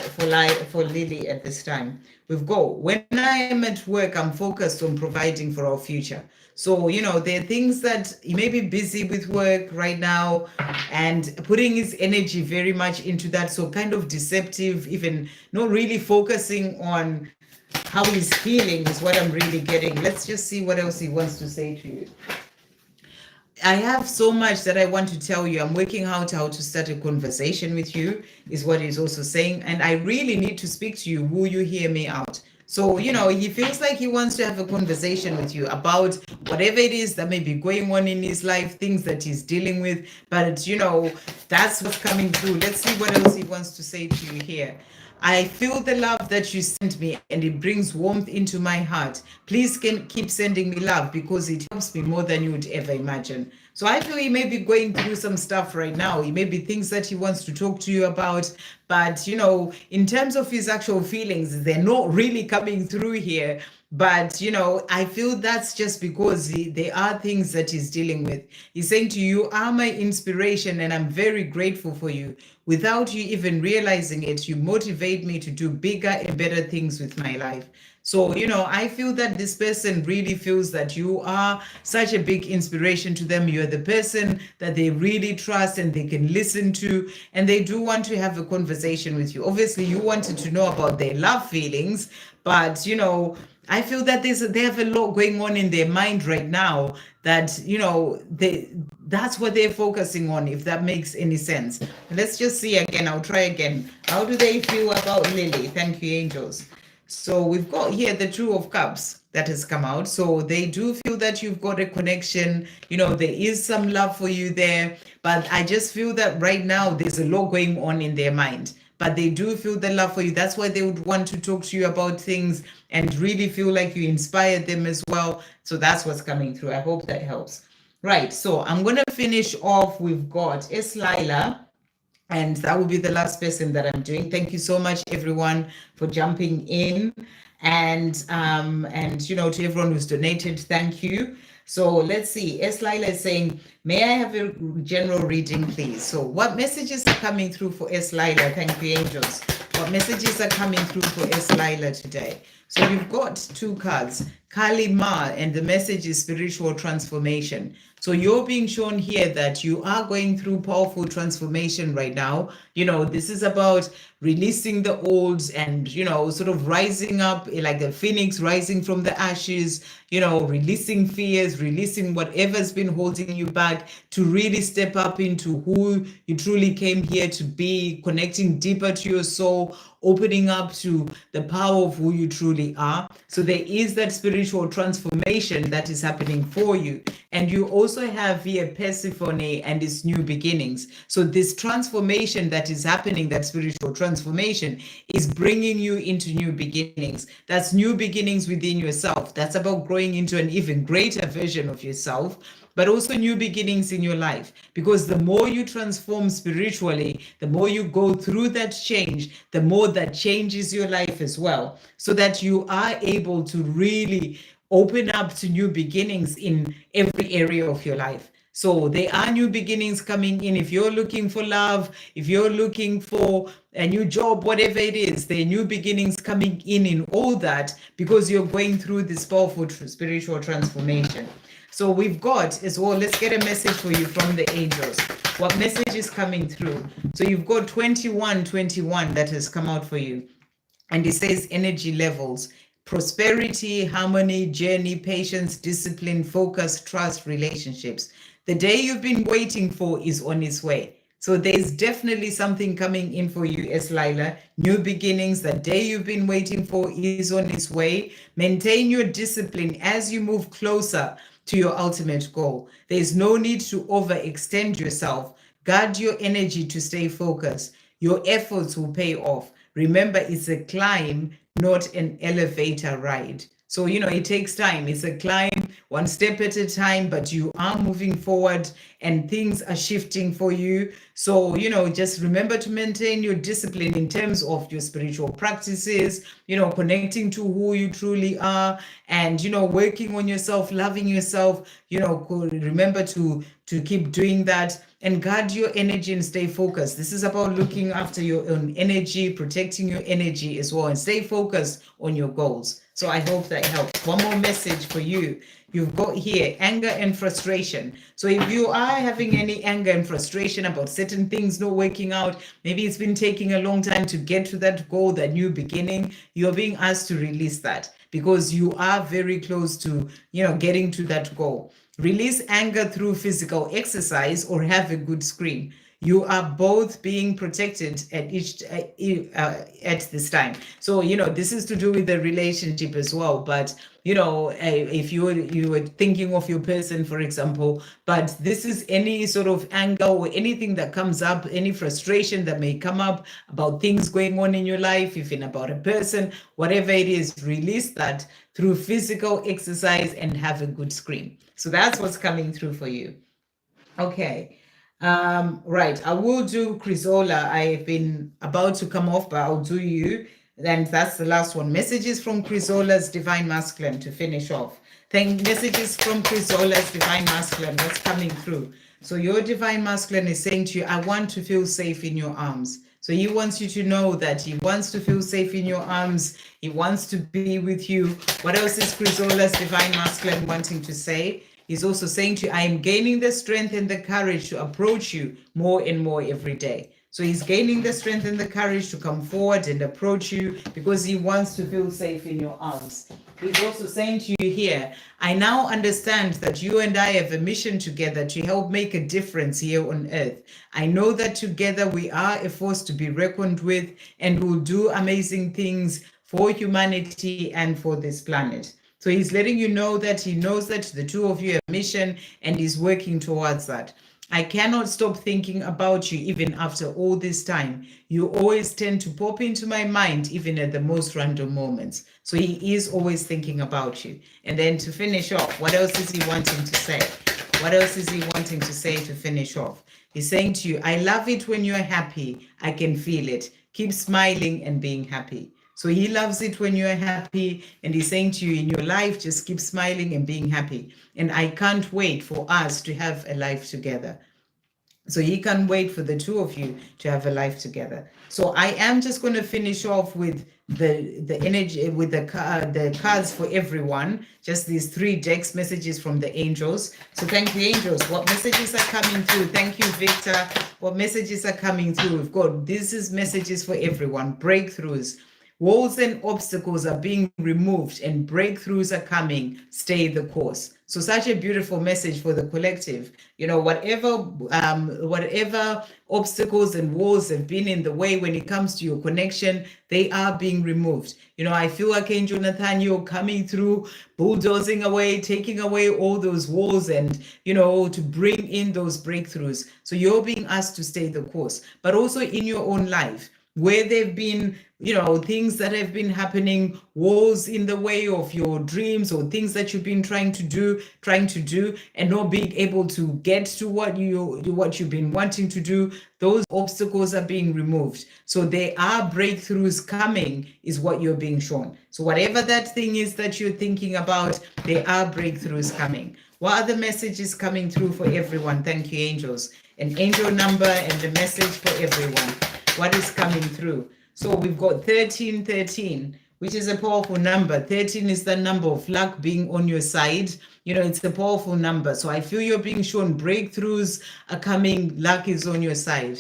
Lily at this time? We've got, when I am at work, I'm focused on providing for our future. So, you know, there are things that he may be busy with work right now and putting his energy very much into that. So kind of deceptive, even not really focusing on how he's feeling is what I'm really getting. Let's just see what else he wants to say to you. I have so much that I want to tell you. I'm working out how to start a conversation with you, is what he's also saying. And I really need to speak to you. Will you hear me out? So, you know, he feels like he wants to have a conversation with you about whatever it is that may be going on in his life, things that he's dealing with. But, you know, that's what's coming through. Let's see what else he wants to say to you here. I feel the love that you sent me, and it brings warmth into my heart. Please keep sending me love, because it helps me more than you would ever imagine. So I feel he may be going through some stuff right now. He may be things that he wants to talk to you about, but, you know, in terms of his actual feelings, they're not really coming through here. But, you know, I feel that's just because there are things that he's dealing with. He's saying to you, you are my inspiration, and I'm very grateful for you. Without you even realizing it, you motivate me to do bigger and better things with my life. So, you know, I feel that this person really feels that you are such a big inspiration to them. You're the person that they really trust and they can listen to, and they do want to have a conversation with you. Obviously, you wanted to know about their love feelings, but, you know, I feel that they have a lot going on in their mind right now that, you know, that's what they're focusing on, if that makes any sense. Let's just see again. I'll try again. How do they feel about Lily? Thank you, angels. So we've got here the Two of Cups that has come out. So they do feel that you've got a connection. You know, there is some love for you there. But I just feel that right now there's a lot going on in their mind. But they do feel the love for you. That's why they would want to talk to you about things and really feel like you inspired them as well. So that's what's coming through. I hope that helps. Right. So I'm going to finish off. We've got Lila. And that will be the last person that I'm doing. Thank you so much, everyone, for jumping in. And you know, to everyone who's donated, thank you. So let's see. Lila is saying, may I have a general reading, please? So what messages are coming through for Lila? Thank you, angels. What messages are coming through for Lila today? So you've got two cards, Kali Ma, and the message is spiritual transformation. So you're being shown here that you are going through powerful transformation right now. This is about releasing the old and, sort of rising up like a phoenix rising from the ashes, releasing fears, releasing whatever's been holding you back to really step up into who you truly came here to be, connecting deeper to your soul, opening up to the power of who you truly are. So there is that spiritual transformation that is happening for you. And you also have here Persephone and its new beginnings. So this transformation that is happening, that spiritual transformation, is bringing you into new beginnings. That's new beginnings within yourself. That's about growing into an even greater version of yourself, but also new beginnings in your life. Because the more you transform spiritually, the more you go through that change, the more that changes your life as well, so that you are able to really open up to new beginnings in every area of your life. So there are new beginnings coming in. If you're looking for love, if you're looking for a new job, whatever it is, there are new beginnings coming in all that, because you're going through this powerful spiritual transformation. So we've got as well, let's get a message for you from the angels. What message is coming through? So you've got 2121 that has come out for you. And it says energy levels: prosperity, harmony, journey, patience, discipline, focus, trust, relationships. The day you've been waiting for is on its way. So there's definitely something coming in for you, Lila. New beginnings, the day you've been waiting for is on its way. Maintain your discipline as you move closer to your ultimate goal. There's no need to overextend yourself. Guard your energy to stay focused. Your efforts will pay off. Remember, it's a climb, not an elevator ride. So, it takes time. It's a climb, one step at a time, but you are moving forward and things are shifting for you. So, just remember to maintain your discipline in terms of your spiritual practices, connecting to who you truly are and, working on yourself, loving yourself, remember to keep doing that and guard your energy and stay focused. This is about looking after your own energy, protecting your energy as well, and stay focused on your goals. So I hope that helps. One more message for you. You've got here anger and frustration. So if you are having any anger and frustration about certain things not working out, maybe it's been taking a long time to get to that goal, that new beginning, you're being asked to release that because you are very close to, getting to that goal. Release anger through physical exercise or have a good scream. You are both being protected at this time. So, this is to do with the relationship as well. But, if you were thinking of your person, for example, but this is any sort of anger or anything that comes up, any frustration that may come up about things going on in your life, even about a person, whatever it is, release that through physical exercise and have a good scream. So that's what's coming through for you. Okay. Right, I will do Chrysola. I've been about to come off, but I'll do you. And that's the last one. Messages from Chrysola's Divine Masculine to finish off. Messages from Chrysola's Divine Masculine. That's coming through. So your Divine Masculine is saying to you, I want to feel safe in your arms. So he wants you to know that he wants to feel safe in your arms. He wants to be with you. What else is Chrysola's Divine Masculine wanting to say? He's also saying to you, I am gaining the strength and the courage to approach you more and more every day. So he's gaining the strength and the courage to come forward and approach you because he wants to feel safe in your arms. He's also saying to you here, I now understand that you and I have a mission together to help make a difference here on earth. I know that together we are a force to be reckoned with and will do amazing things for humanity and for this planet. So he's letting you know that he knows that the two of you have a mission and he's working towards that. I cannot stop thinking about you even after all this time. You always tend to pop into my mind even at the most random moments. So he is always thinking about you. And then to finish off, what else is he wanting to say? What else is he wanting to say to finish off? He's saying to you, I love it when you're happy. I can feel it. Keep smiling and being happy. So he loves it when you're happy, and he's saying to you in your life, just keep smiling and being happy. And I can't wait for us to have a life together. So he can't wait for the two of you to have a life together. So I am just going to finish off with the energy, with the cards for everyone. Just these 3 decks, messages from the angels. So thank you, angels. What messages are coming through? Thank you, Victor. What messages are coming through? We've got, this is messages for everyone. Breakthroughs. Walls and obstacles are being removed and breakthroughs are coming. Stay the course. So such a beautiful message for the collective. You know, whatever obstacles and walls have been in the way when it comes to your connection, they are being removed. You know, I feel like Angel Nathaniel coming through, bulldozing away, taking away all those walls and, you know, to bring in those breakthroughs. So you're being asked to stay the course, but also in your own life, where there've been, you know, things that have been happening, walls in the way of your dreams or things that you've been trying to do and not being able to get to what you've been wanting to do. Those obstacles are being removed. So there are breakthroughs coming, is what you're being shown. So whatever that thing is that you're thinking about, there are breakthroughs coming. What are the messages coming through for everyone? Thank you, angels. An angel number and the message for everyone. What is coming through? So we've got 1313, which is a powerful number. 13 is the number of luck being on your side. You know, it's a powerful number. So I feel you're being shown breakthroughs are coming, luck is on your side.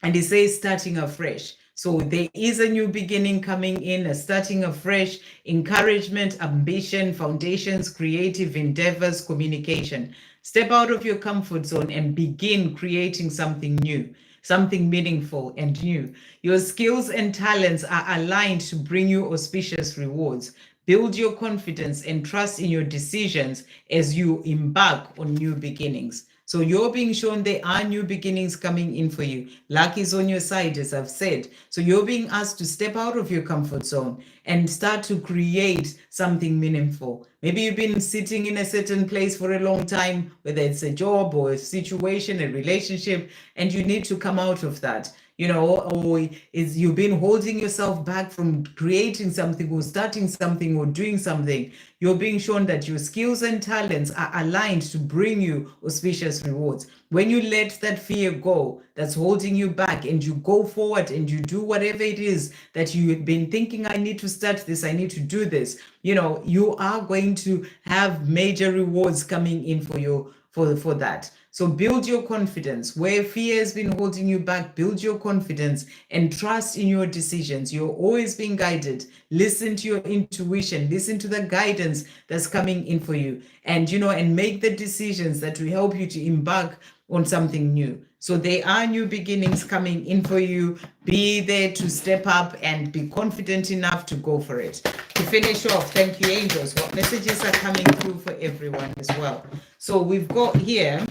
And it says starting afresh. So there is a new beginning coming in, a starting afresh, encouragement, ambition, foundations, creative endeavors, communication. Step out of your comfort zone and begin creating something new, something meaningful and new. Your skills and talents are aligned to bring you auspicious rewards. Build your confidence and trust in your decisions as you embark on new beginnings. So you're being shown there are new beginnings coming in for you. Luck is on your side, as I've said. So you're being asked to step out of your comfort zone and start to create something meaningful. Maybe you've been sitting in a certain place for a long time, whether it's a job or a situation, a relationship, and you need to come out of that. You know, or is you've been holding yourself back from creating something or starting something or doing something. You're being shown that your skills and talents are aligned to bring you auspicious rewards. When you let that fear go that's holding you back and you go forward and you do whatever it is that you've been thinking, I need to start this, I need to do this, you know, you are going to have major rewards coming in for you for that. So build your confidence. Where fear has been holding you back, build your confidence and trust in your decisions. You're always being guided. Listen to your intuition. Listen to the guidance that's coming in for you. And, you know, and make the decisions that will help you to embark on something new. So there are new beginnings coming in for you. Be there to step up and be confident enough to go for it. To finish off, thank you, angels. What messages are coming through for everyone as well? So we've got here,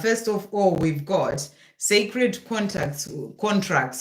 first of all, we've got sacred contracts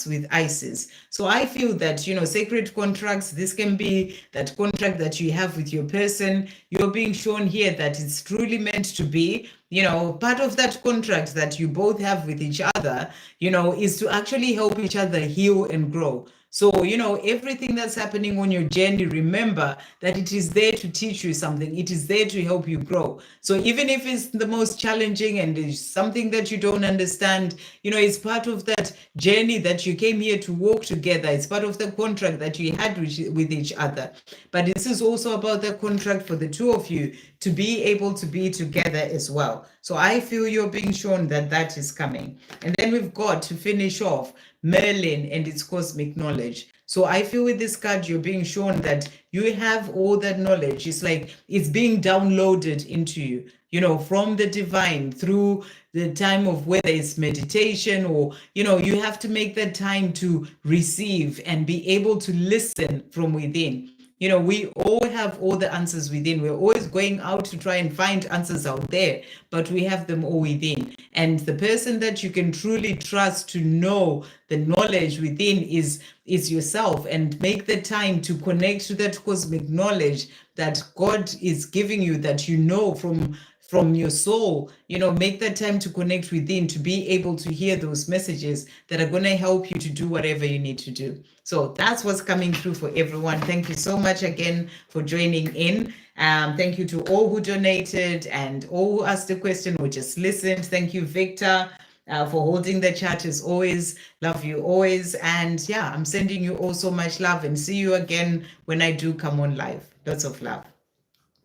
with ISIS. So I feel that, you know, sacred contracts, this can be that contract that you have with your person. You're being shown here that it's truly meant to be, you know, part of that contract that you both have with each other, you know, is to actually help each other heal and grow. So, you know, everything that's happening on your journey, remember that it is there to teach you something. It is there to help you grow. So even if it's the most challenging and it's something that you don't understand, you know, it's part of that journey that you came here to walk together. It's part of the contract that you had with each other. But this is also about the contract for the two of you to be able to be together as well. So I feel you're being shown that that is coming. And then we've got to finish off Merlin and its cosmic knowledge. So I feel with this card, you're being shown that you have all that knowledge. It's like it's being downloaded into you, you know, from the divine through the time of whether it's meditation or, you know, you have to make that time to receive and be able to listen from within. You know, we all have all the answers within. We're always going out to try and find answers out there, but we have them all within. And the person that you can truly trust to know the knowledge within is yourself, and make the time to connect to that cosmic knowledge that God is giving you, that you know from from your soul. Make that time to connect within, to be able to hear those messages that are going to help you to do whatever you need to do. So that's what's coming through for everyone. Thank you so much again for joining in. Thank you to all who donated and all who asked a question or just listened. Thank you, Victor, for holding the chat as always. Love you always. And yeah, I'm sending you all so much love, and see you again when I do come on live. Lots of love.